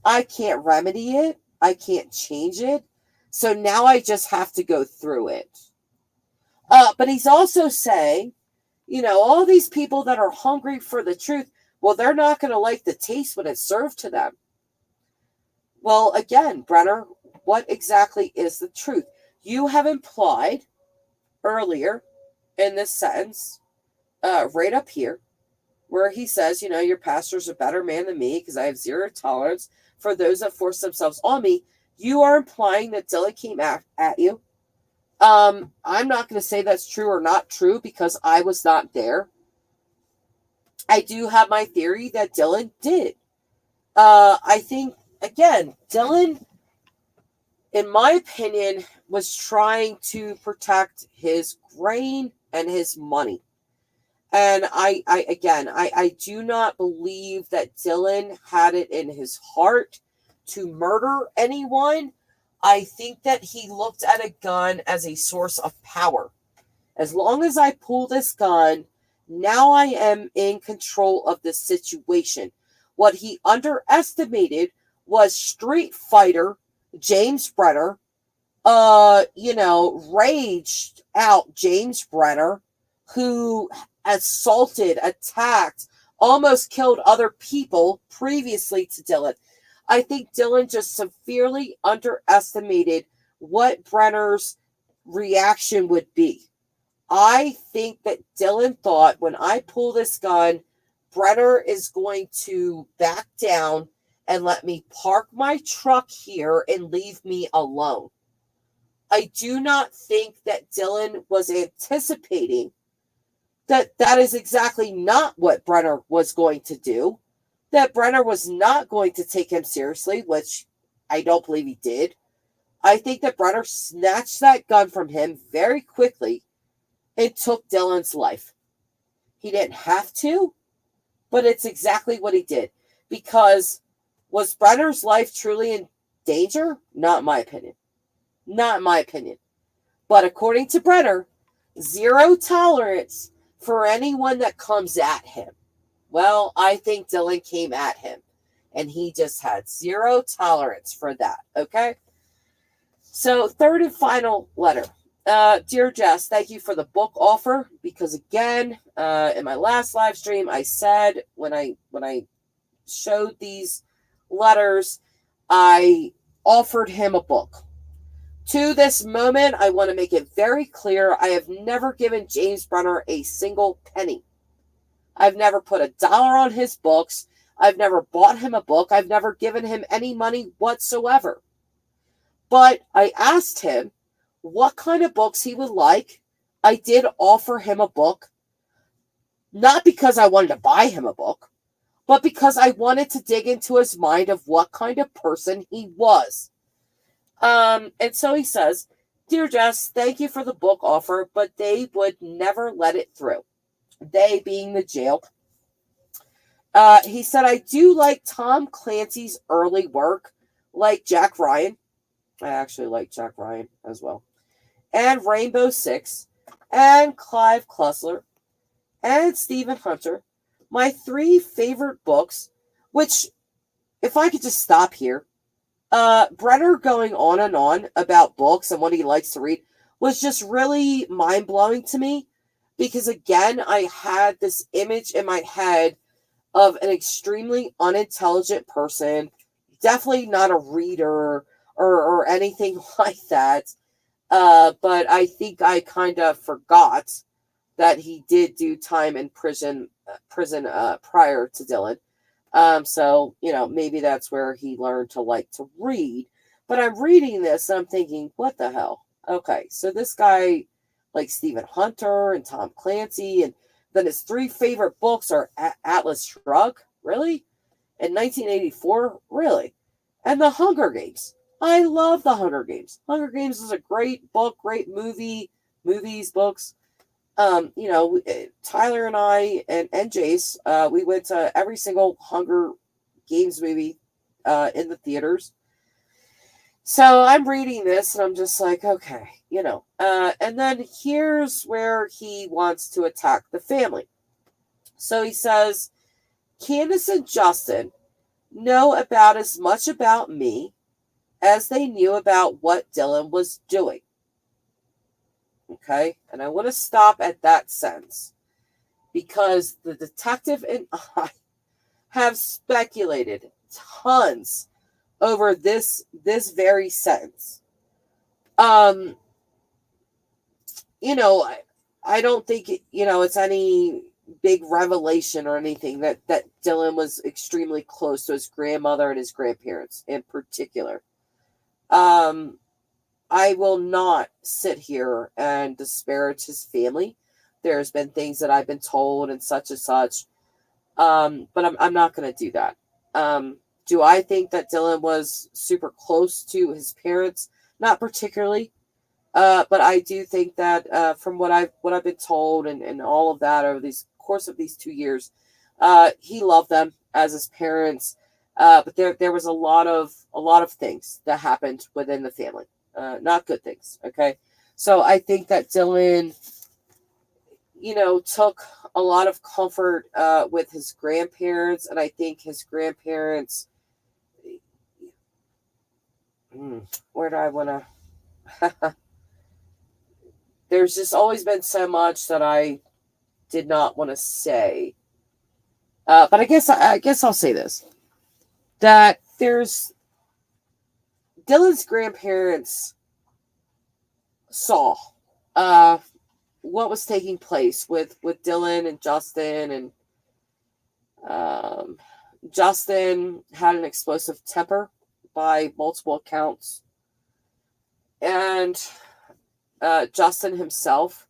I can't remedy it. I can't change it. So now I just have to go through it. But he's also saying, all these people that are hungry for the truth, well, they're not going to like the taste when it's served to them. Well, again, Brenner, what exactly is the truth? You have implied earlier in this sentence, right up here, where he says, your pastor's a better man than me because I have zero tolerance for those that force themselves on me. You are implying that Dylan came at you. I'm not going to say that's true or not true because I was not there. I do have my theory that Dylan did. I think, again, Dylan, in my opinion, was trying to protect his grain and his money. And I do not believe that Dylan had it in his heart to murder anyone. I think that he looked at a gun as a source of power. As long as I pull this gun, now I am in control of the situation. What he underestimated was Street Fighter James Brenner, raged out James Brenner, who assaulted, attacked, almost killed other people previously to Dylan. I think Dylan just severely underestimated what Brenner's reaction would be. I think that Dylan thought, when I pull this gun, Brenner is going to back down and let me park my truck here and leave me alone. I do not think that Dylan was anticipating that is exactly not what Brenner was going to do, that Brenner was not going to take him seriously, which I don't believe he did. I think that Brenner snatched that gun from him very quickly and took Dylan's life. He didn't have to, but it's exactly what he did. Because was Brenner's life truly in danger? Not in my opinion. Not in my opinion. But according to Brenner, zero tolerance for anyone that comes at him. Well, I think Dylan came at him, and he just had zero tolerance for that, okay? So, third and final letter. Dear Jess, thank you for the book offer, because again, in my last live stream, I said when I showed these letters, I offered him a book. To this moment, I want to make it very clear, I have never given James Brenner a single penny. I've never put $1 on his books. I've never bought him a book. I've never given him any money whatsoever. But I asked him what kind of books he would like. I did offer him a book, not because I wanted to buy him a book, but because I wanted to dig into his mind of what kind of person he was. And so he says, Dear Jess, thank you for the book offer, but they would never let it through. They being the jail. He said, I do like Tom Clancy's early work, like Jack Ryan. I actually like Jack Ryan as well. And Rainbow Six, and Clive Cussler, and Stephen Hunter. My 3 favorite books, which, if I could just stop here, Brenner going on and on about books and what he likes to read was just really mind-blowing to me, because again, I had this image in my head of an extremely unintelligent person, definitely not a reader or anything like that, but I think I kind of forgot that he did do time in prison prior to Dylan. So, maybe that's where he learned to like to read. But I'm reading this and I'm thinking, what the hell? Okay, so this guy, like Stephen Hunter and Tom Clancy, and then his 3 favorite books are Atlas Shrugged, really? In 1984, really? And The Hunger Games. I love The Hunger Games. Hunger Games is a great book, great movies, books. Tyler and I and Jace, we went to every single Hunger Games movie in the theaters. So I'm reading this and I'm just like, okay, and then here's where he wants to attack the family. So he says, Candace and Justin know about as much about me as they knew about what Dylan was doing. Okay, and I want to stop at that sentence, because the detective and I have speculated tons over this very sentence. I don't think it's any big revelation or anything that Dylan was extremely close to his grandmother and his grandparents in particular. I will not sit here and disparage his family. There's been things that I've been told and such and such. But I'm not going to do that. Do I think that Dylan was super close to his parents? Not particularly. But I do think that from what I've been told and all of that over the course of these 2 years, he loved them as his parents. But there was a lot of things that happened within the family. Not good things, okay? So I think that Dylan, took a lot of comfort with his grandparents, and I think his grandparents, where do I want to? There's just always been so much that I did not want to say. But I guess I'll say this: that there's Dylan's grandparents saw uh, what was taking place with Dylan and Justin, and um, Justin had an explosive temper by multiple accounts, and Justin himself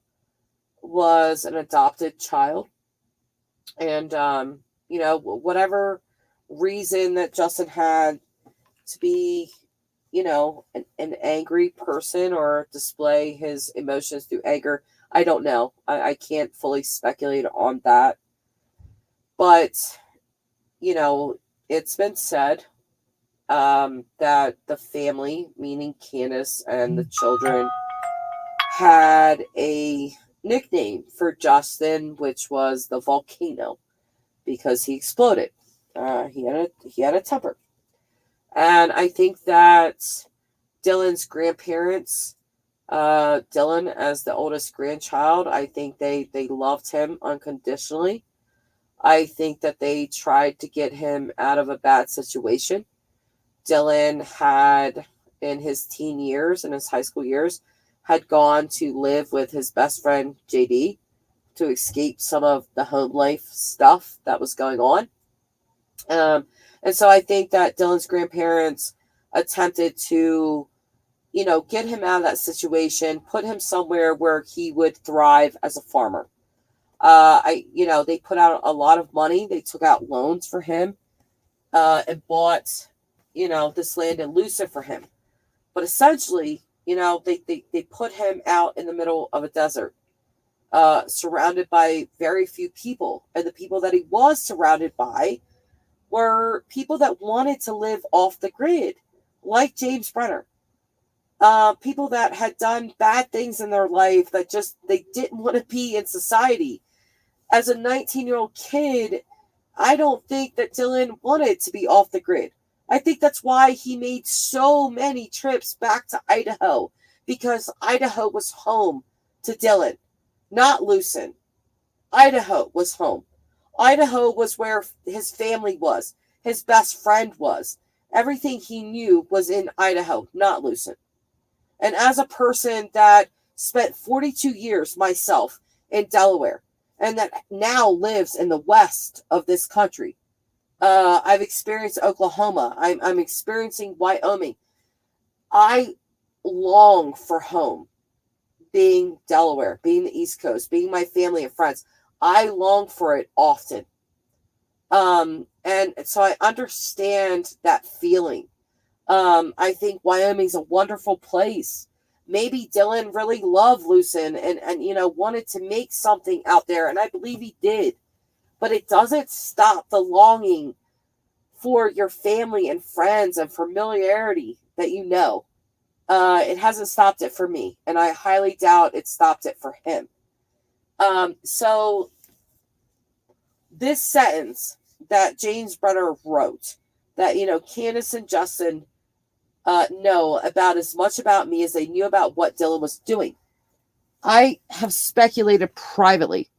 was an adopted child, and whatever reason that Justin had to be, an angry person or display his emotions through anger. I don't know. I can't fully speculate on that. But, it's been said that the family, meaning Candace and the children, had a nickname for Justin, which was the volcano, because he exploded. He had a temper. And I think that Dylan's grandparents, Dylan as the oldest grandchild, I think they loved him unconditionally. I think that they tried to get him out of a bad situation. Dylan had, in his teen years, in his high school years, had gone to live with his best friend, JD, to escape some of the home life stuff that was going on. And so I think that Dylan's grandparents attempted to, get him out of that situation, put him somewhere where he would thrive as a farmer. They put out a lot of money. They took out loans for him, and bought, this land in Lucid for him. But essentially, they put him out in the middle of a desert, surrounded by very few people. And the people that he was surrounded by were people that wanted to live off the grid, like James Brenner. People that had done bad things in their life that just they didn't want to be in society. As a 19-year-old kid, I don't think that Dylan wanted to be off the grid. I think that's why he made so many trips back to Idaho, because Idaho was home to Dylan, not Lucin. Idaho was home. Idaho was where his family was, his best friend was. Everything he knew was in Idaho, not Lucin. And as a person that spent 42 years myself in Delaware, and that now lives in the west of this country, I've experienced Oklahoma. I'm experiencing Wyoming. I long for home, being Delaware, being the East Coast, being my family and friends. I long for it often. And so I understand that feeling. I think Wyoming's a wonderful place. Maybe Dylan really loved Lucin and wanted to make something out there, and I believe he did. But it doesn't stop the longing for your family and friends and familiarity that you know. It hasn't stopped it for me, and I highly doubt it stopped it for him. So this sentence that James Brenner wrote, that, Candace and Justin know about as much about me as they knew about what Dylan was doing. I have speculated privately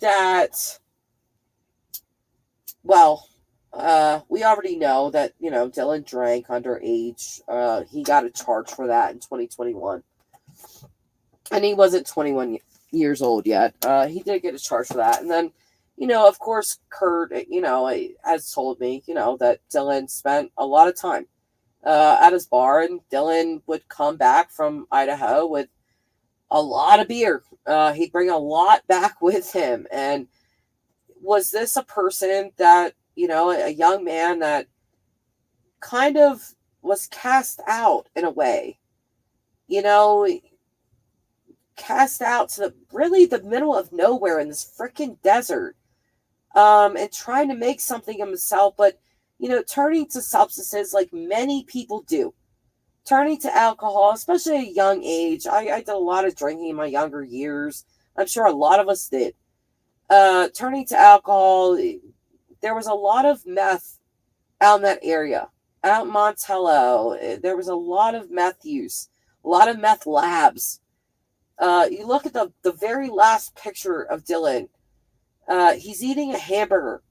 that, well, we already know that, Dylan drank underage. He got a charge for that in 2021. And he wasn't 21 years old yet. He did get a charge for that. And then, of course, Kurt, has told me, that Dylan spent a lot of time at his bar, and Dylan would come back from Idaho with a lot of beer. He'd bring a lot back with him. And was this a person that, a young man that kind of was cast out in a way, cast out to the middle of nowhere in this freaking desert, and trying to make something of himself, but, turning to substances like many people do, turning to alcohol, especially at a young age. I did a lot of drinking in my younger years. I'm sure a lot of us did. Turning to alcohol. There was a lot of meth out in that area. out in Montello, there was a lot of meth use, a lot of meth labs. You look at the very last picture of Dylan. He's eating a hamburger.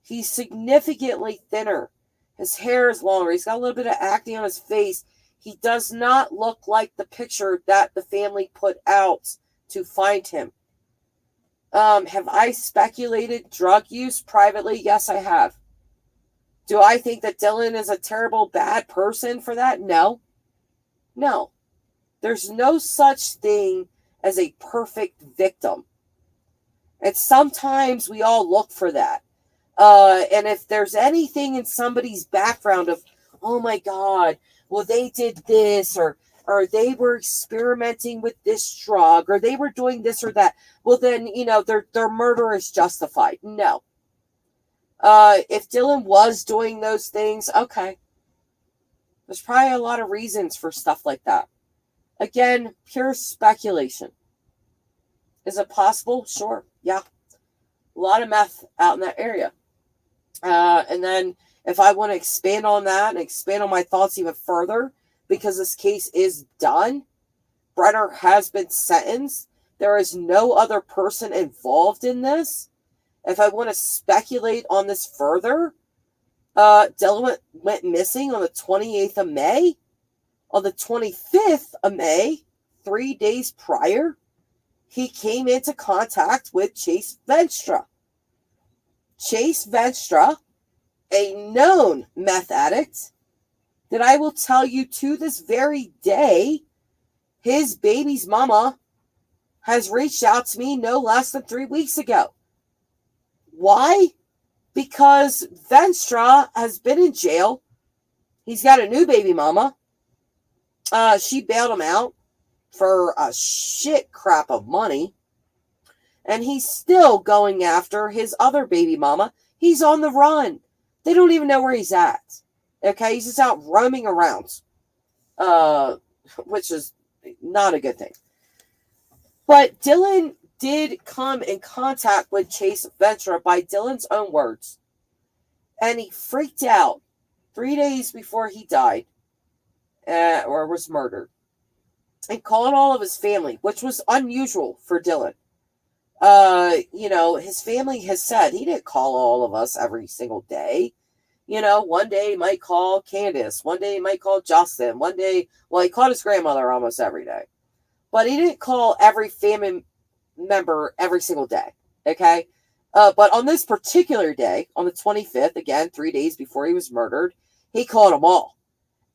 He's significantly thinner. His hair is longer. He's got a little bit of acne on his face. He does not look like the picture that the family put out to find him. Have I speculated drug use privately? Yes, I have. Do I think that Dylan is a terrible, bad person for that? No. No. There's no such thing as a perfect victim. And sometimes we all look for that. And if there's anything in somebody's background of, oh my God, well, they did this, or they were experimenting with this drug, or they were doing this or that, well, then, their murder is justified. No. If Dylan was doing those things, okay. There's probably a lot of reasons for stuff like that. Again, pure speculation. Is it possible? Sure. Yeah. A lot of meth out in that area. And then if I want to expand on that and expand on my thoughts even further, because this case is done, Brenner has been sentenced. There is no other person involved in this. If I want to speculate on this further, Dylan went missing on the 28th of May. On the 25th of May, 3 days prior, he came into contact with Chase Venstra. Chase Venstra, a known meth addict, that I will tell you to this very day, his baby's mama has reached out to me no less than 3 weeks ago. Why? Because Venstra has been in jail. He's got a new baby mama. She bailed him out for a shit crap of money. And he's still going after his other baby mama. He's on the run. They don't even know where he's at. Okay, he's just out roaming around. Which is not a good thing. But Dylan did come in contact with Chase Venstra by Dylan's own words. And he freaked out 3 days before he died. Or was murdered. And called all of his family, which was unusual for Dylan. His family has said he didn't call all of us every single day. One day he might call Candace. One day he might call Justin. One day, he called his grandmother almost every day. But he didn't call every family member every single day. Okay? But on this particular day, on the 25th, again, 3 days before he was murdered, he called them all.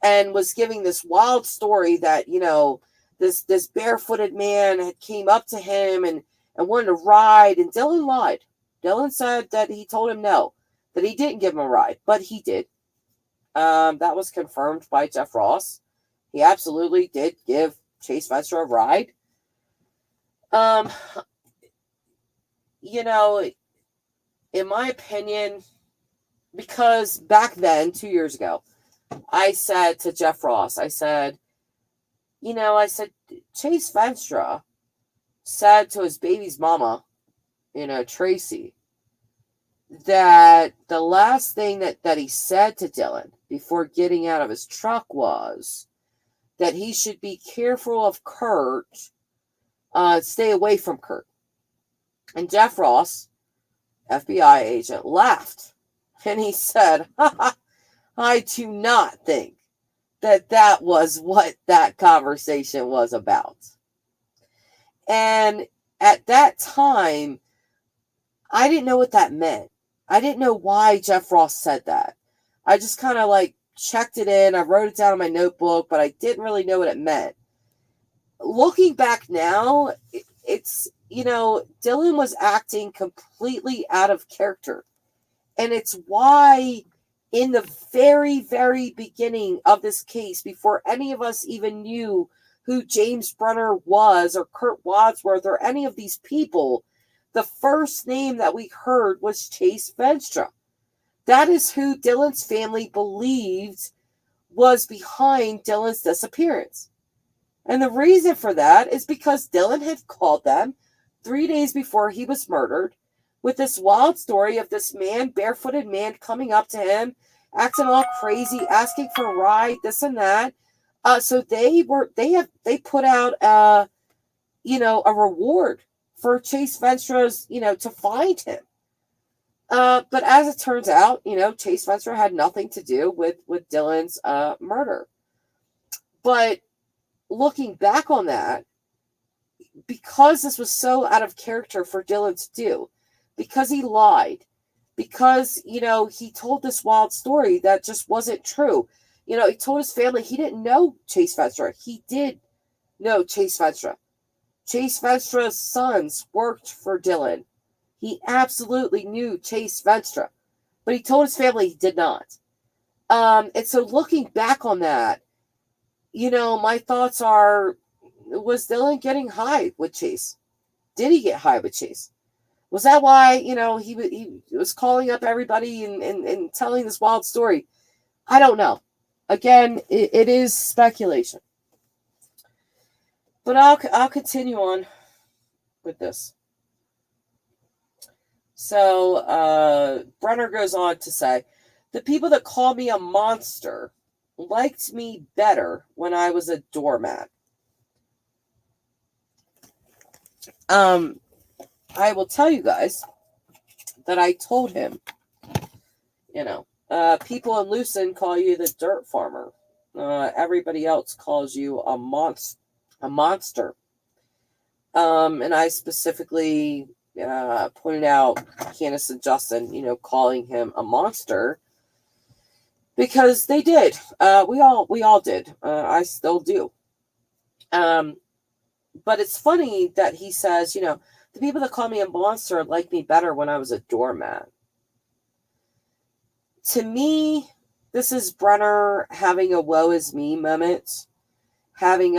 And was giving this wild story that, this barefooted man had came up to him and wanted to ride, and Dylan lied. Dylan said that he told him no, that he didn't give him a ride, but he did. That was confirmed by Jeff Ross. He absolutely did give Chase Venstra a ride. In my opinion, because back then, 2 years ago, I said to Jeff Ross, I said, Chase Venstra said to his baby's mama, Tracy, that the last thing that he said to Dylan before getting out of his truck was that he should be careful of Kurt, stay away from Kurt. And Jeff Ross, FBI agent, laughed. And he said, I do not think that was what that conversation was about. And at that time, I didn't know what that meant. I didn't know why Jeff Ross said that. I just kind of checked it in. I wrote it down in my notebook, but I didn't really know what it meant. Looking back now, it's, Dylan was acting completely out of character. And it's why in the very, very beginning of this case, before any of us even knew who James Brenner was or Kurt Wadsworth or any of these people, the first name that we heard was Chase Venstra. That is who Dylan's family believed was behind Dylan's disappearance. And the reason for that is because Dylan had called them 3 days before he was murdered with this wild story of this man, barefooted man, coming up to him acting all crazy, asking for a ride, this and that. So they put out a reward for Chase Venstra's, to find him. But as it turns out, Chase Venstra had nothing to do with Dylan's murder. But looking back on that, because this was so out of character for Dylan to do, because he lied, because, he told this wild story that just wasn't true. He told his family he didn't know Chase Venstra. He did know Chase Venstra. Chase Venstra's sons worked for Dylan. He absolutely knew Chase Venstra, but he told his family he did not. And so looking back on that, my thoughts are, was Dylan getting high with Chase? Did he get high with Chase? Was that why, he was calling up everybody and telling this wild story? I don't know. Again, it is speculation. But I'll continue on with this. So Brenner goes on to say, the people that call me a monster liked me better when I was a doormat. I will tell you guys that I told him, people in Lucin call you the dirt farmer. Everybody else calls you a monster. And I specifically pointed out Candace and Justin, calling him a monster, because they did. We all did. I still do. But it's funny that he says, the people that call me a monster like me better when I was a doormat. To me, this is Brenner having a woe is me moment. Having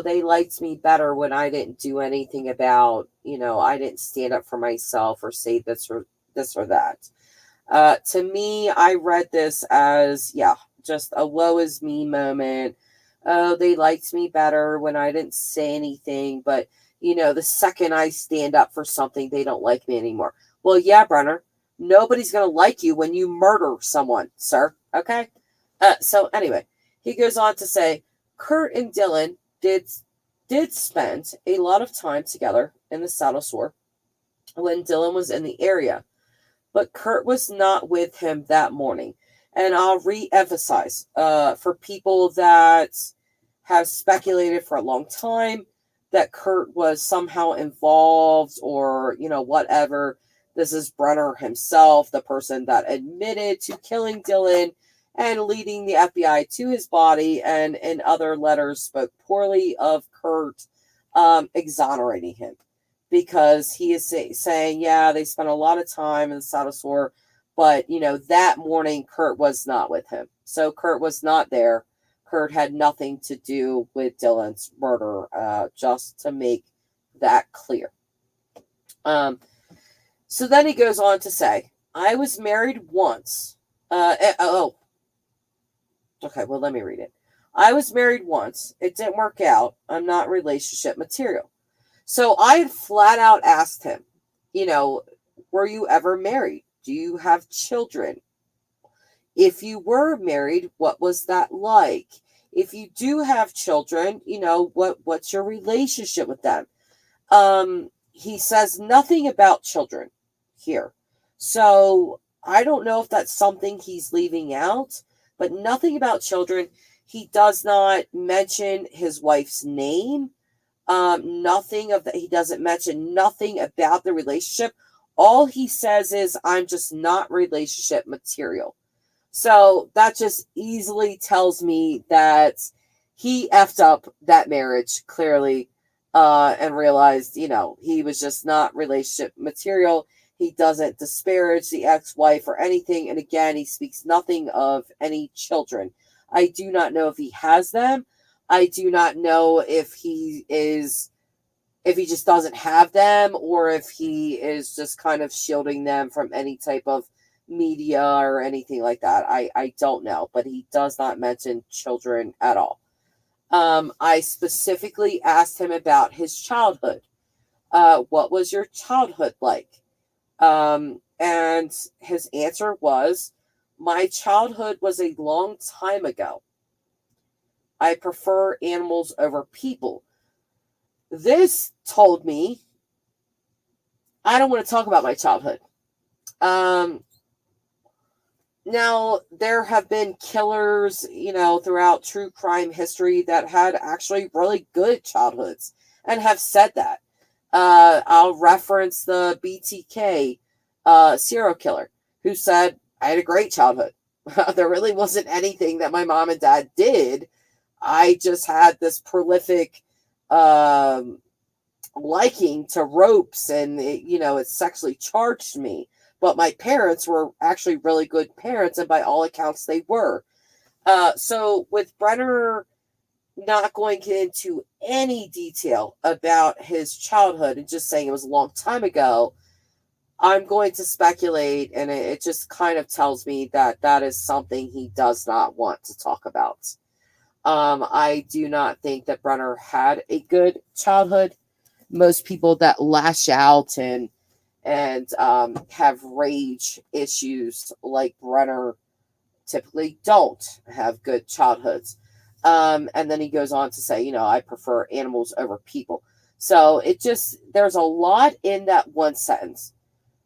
they liked me better when I didn't do anything about, I didn't stand up for myself or say this or that. To me, I read this as, just a woe is me moment. Oh, they liked me better when I didn't say anything, but, the second I stand up for something, they don't like me anymore. Well, yeah, Brenner, nobody's going to like you when you murder someone, sir. Okay? So anyway, he goes on to say, Kurt and Dylan did spend a lot of time together in the saddle store when Dylan was in the area, but Kurt was not with him that morning. And I'll re-emphasize, for people that have speculated for a long time that Kurt was somehow involved or, whatever, this is Brenner himself, the person that admitted to killing Dylan and leading the FBI to his body, and in other letters spoke poorly of Kurt, exonerating him. Because he is saying, yeah, they spent a lot of time in the saddle store, but, that morning Kurt was not with him. So Kurt was not there. Kurt had nothing to do with Dylan's murder, just to make that clear. So then he goes on to say, I was married once. Okay, well, let me read it. I was married once. It didn't work out. I'm not relationship material. So I had flat out asked him, were you ever married? Do you have children? If you were married, what was that like? If you do have children, what's your relationship with them? He says nothing about children here. So I don't know if that's something he's leaving out, but nothing about children. He does not mention his wife's name. Nothing of that. He doesn't mention nothing about the relationship. All he says is, I'm just not relationship material. So that just easily tells me that he effed up that marriage clearly, and realized, he was just not relationship material. He doesn't disparage the ex-wife or anything. And again, he speaks nothing of any children. I do not know if he has them. I do not know if he just doesn't have them, or if he is just kind of shielding them from any type of media or anything like that. I don't know, but he does not mention children at all. I specifically asked him about his childhood. What was your childhood like? And his answer was, My childhood was a long time ago. I prefer animals over people. This told me I don't want to talk about my childhood. Um, Now, there have been killers, throughout true crime history that had actually really good childhoods and have said that. I'll reference the BTK serial killer who said, I had a great childhood. There really wasn't anything that my mom and dad did. I just had this prolific um, liking to ropes, and it sexually charged me. But my parents were actually really good parents, and by all accounts, they were. So with Brenner not going into any detail about his childhood and just saying it was a long time ago, I'm going to speculate, and it just kind of tells me that that is something he does not want to talk about. I do not think that Brenner had a good childhood. Most people that lash out and have rage issues like Brenner typically don't have good childhoods. And then he goes on to say, I prefer animals over people. So there's a lot in that one sentence.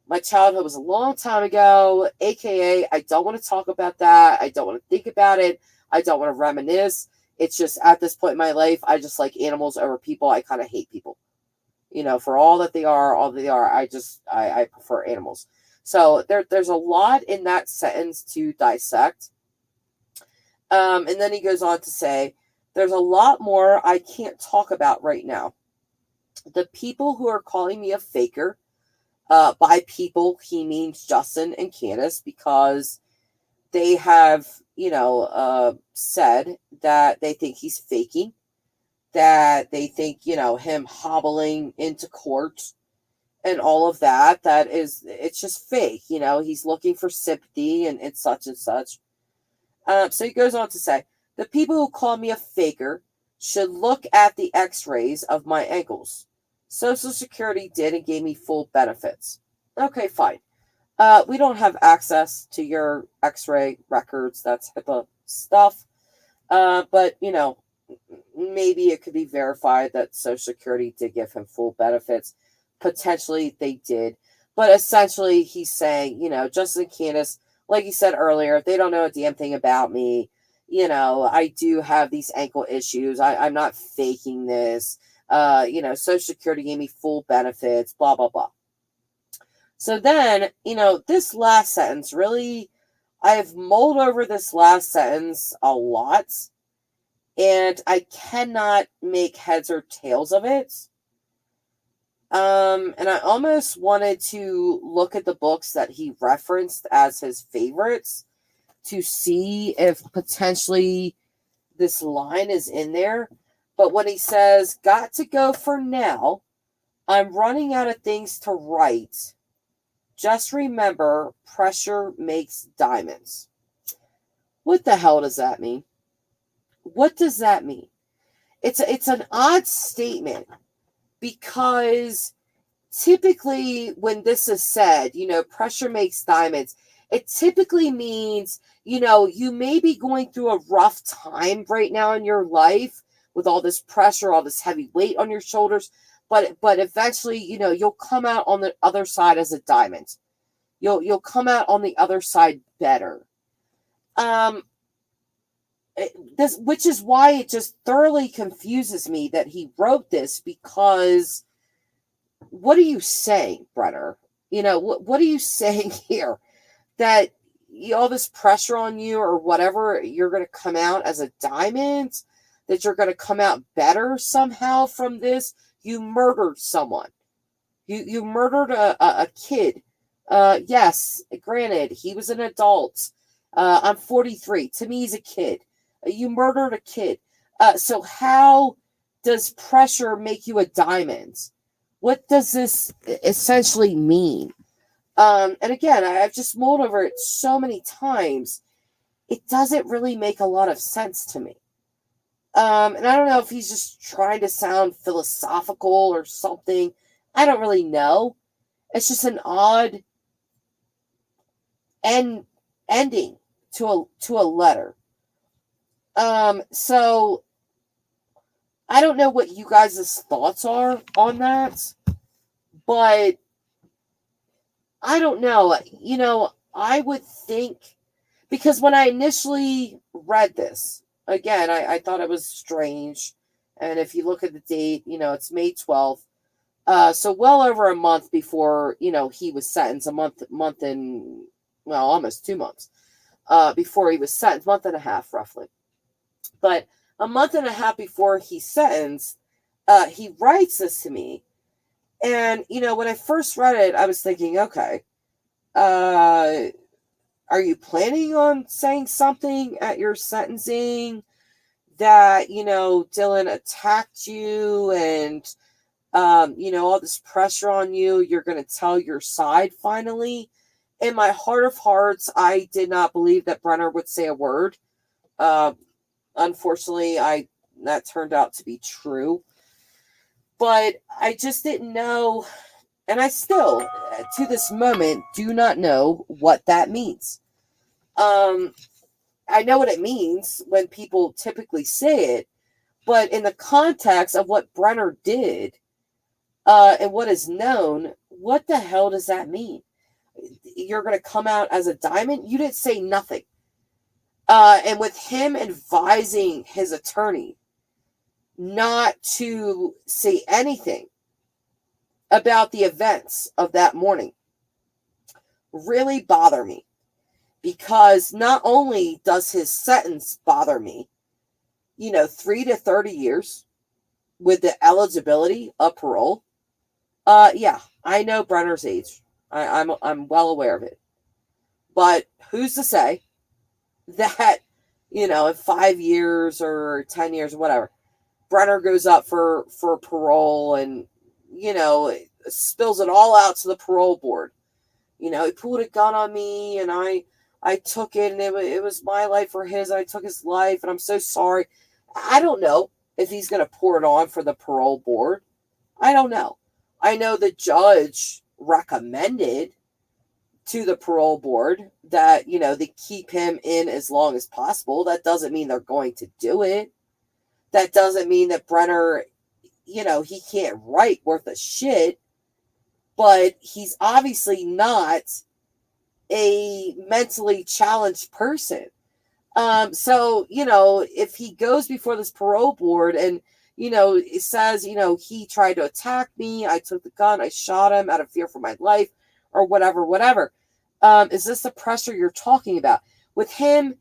My childhood was a long time ago, aka I don't want to talk about that. I don't want to think about it. I don't want to reminisce. It's just at this point in my life, I just like animals over people. I kind of hate people. For all that they are, I prefer animals. So there's a lot in that sentence to dissect. And then he goes on to say, there's a lot more I can't talk about right now. The people who are calling me a faker, by people, he means Justin and Candace, because they have, said that they think he's faking, that they think, him hobbling into court and all of that, it's just fake. He's looking for sympathy and such and such. So he goes on to say, the people who call me a faker should look at the x-rays of my ankles. Social Security did and gave me full benefits. Okay, fine. We don't have access to your x-ray records. That's HIPAA stuff. But, maybe it could be verified that Social Security did give him full benefits. Potentially they did. But essentially he's saying, Justin and Candace, like he said earlier, they don't know a damn thing about me. I do have these ankle issues. I'm not faking this. Social Security gave me full benefits, blah, blah, blah. So then, this last sentence really, I've mulled over this last sentence a lot, and I cannot make heads or tails of it. And I almost wanted to look at the books that he referenced as his favorites to see if potentially this line is in there. But when he says, got to go for now, I'm running out of things to write. Just remember, pressure makes diamonds. What the hell does that mean? What does that mean? It's an odd statement, because typically when this is said, pressure makes diamonds, it typically means, you may be going through a rough time right now in your life with all this pressure, all this heavy weight on your shoulders, but eventually, you'll come out on the other side as a diamond. You'll come out on the other side better. Which is why it just thoroughly confuses me that he wrote this, because what are you saying, Brenner? What are you saying here? That all this pressure on you or whatever, you're going to come out as a diamond? That you're going to come out better somehow from this? You murdered someone. You murdered a kid. Yes, granted, he was an adult. I'm 43. To me, he's a kid. You murdered a kid. So how does pressure make you a diamond? What does this essentially mean? And again, I've just mulled over it so many times. It doesn't really make a lot of sense to me. And I don't know if he's just trying to sound philosophical or something. I don't really know. It's just an odd ending to a letter. So I don't know what you guys' thoughts are on that, but I don't know. I would think, because when I initially read this, again, I thought it was strange. And if you look at the date, it's May 12th. So well over a month before, he was sentenced, month and, well, almost 2 months, before he was sentenced, month and a half, roughly. But a month and a half before he's sentenced, he writes this to me. And, when I first read it, I was thinking, okay, are you planning on saying something at your sentencing that, Dylan attacked you and, all this pressure on you, you're going to tell your side finally? In my heart of hearts, I did not believe that Brenner would say a word. Unfortunately, that turned out to be true. But I just didn't know, and I still, to this moment, do not know what that means. I know what it means when people typically say it, but in the context of what Brenner did, and what is known, what the hell does that mean? You're going to come out as a diamond? You didn't say nothing. And with him advising his attorney not to say anything about the events of that morning really bother me. Because not only does his sentence bother me, 3 to 30 years with the eligibility of parole. Yeah, I know Brenner's age. I'm well aware of it. But who's to say that, in 5 years or 10 years or whatever, Brenner goes up for parole and, spills it all out to the parole board. He pulled a gun on me and I took it, and it was my life or his. I took his life, and I'm so sorry. I don't know if he's going to pour it on for the parole board. I don't know. I know the judge recommended to the parole board that, they keep him in as long as possible. That doesn't mean they're going to do it. That doesn't mean that Brenner, he can't write worth a shit, but he's obviously not a mentally challenged person. So, if he goes before this parole board and, it says, he tried to attack me, I took the gun, I shot him out of fear for my life, or whatever. Is this the pressure you're talking about? With him,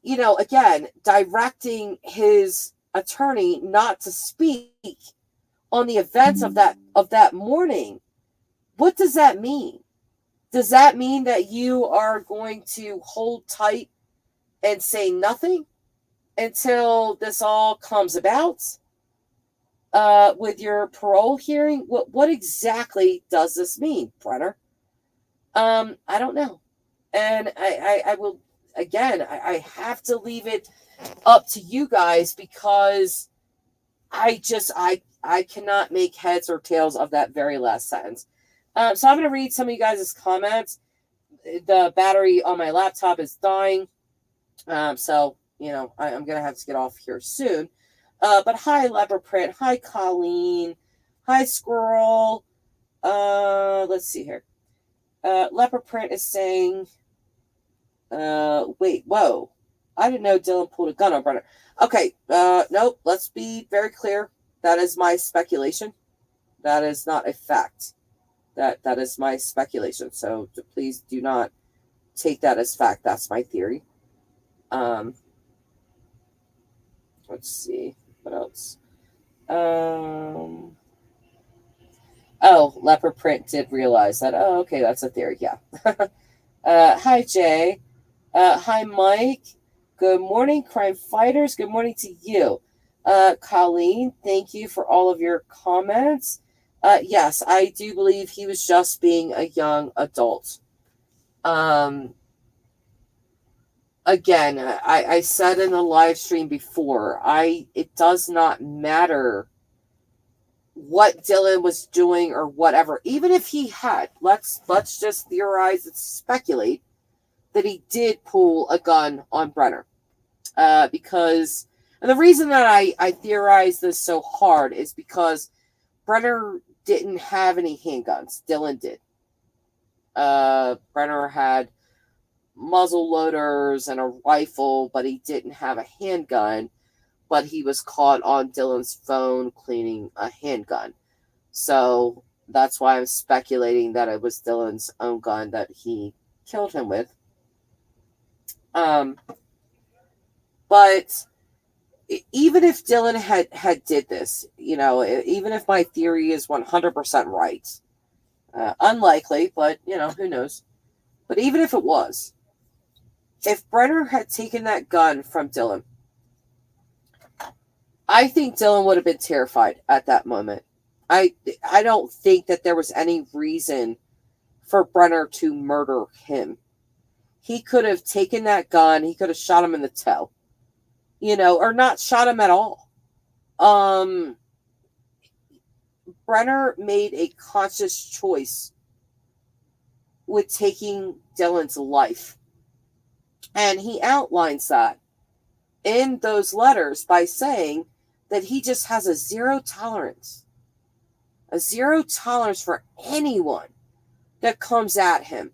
again, directing his attorney not to speak on the events of that morning, what does that mean? Does that mean that you are going to hold tight and say nothing until this all comes about with your parole hearing? What exactly does this mean, Brenner? I don't know. And I will, again, I have to leave it up to you guys, because I cannot make heads or tails of that very last sentence. So I'm going to read some of you guys' comments. The battery on my laptop is dying. So, I'm going to have to get off here soon. But hi, Leopard Print. Hi, Colleen. Hi, Squirrel. Let's see here. Leopard Print is saying, wait, whoa. I didn't know Dylan pulled a gun on Brenner. Okay, nope. Let's be very clear. That is my speculation. That is not a fact. That is my speculation. So please do not take that as fact. That's my theory. Let's see. What else? Oh, Leopard Print did realize that. Oh, okay, that's a theory. Yeah. Hi, Jay. Hi, Mike. Good morning, crime fighters. Good morning to you. Colleen, thank you for all of your comments. Yes, I do believe he was just being a young adult. Again, I said in the live stream before, it does not matter what Dylan was doing or whatever. Even if he had, let's just theorize and speculate that he did pull a gun on Brenner. Because, and the reason that I theorize this so hard is because Brenner didn't have any handguns. Dylan did. Brenner had muzzle loaders and a rifle, but he didn't have a handgun. But he was caught on Dylan's phone cleaning a handgun. So that's why I'm speculating that it was Dylan's own gun that he killed him with. But even if Dylan had did this, even if my theory is 100% right, unlikely, but, who knows. But even if it was, if Brenner had taken that gun from Dylan, I think Dylan would have been terrified at that moment. I don't think that there was any reason for Brenner to murder him. He could have taken that gun, he could have shot him in the toe. Or not shot him at all. Brenner made a conscious choice with taking Dylan's life. And he outlines that in those letters by saying that he just has a zero tolerance for anyone that comes at him.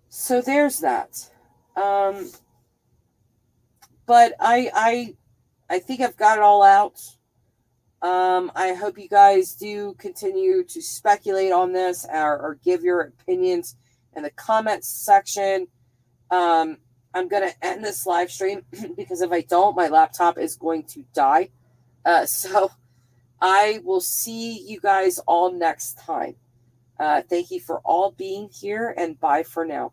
So there's that. But I think I've got it all out. I hope you guys do continue to speculate on this or give your opinions in the comments section. I'm going to end this live stream because if I don't, my laptop is going to die. So I will see you guys all next time. Thank you for all being here, and bye for now.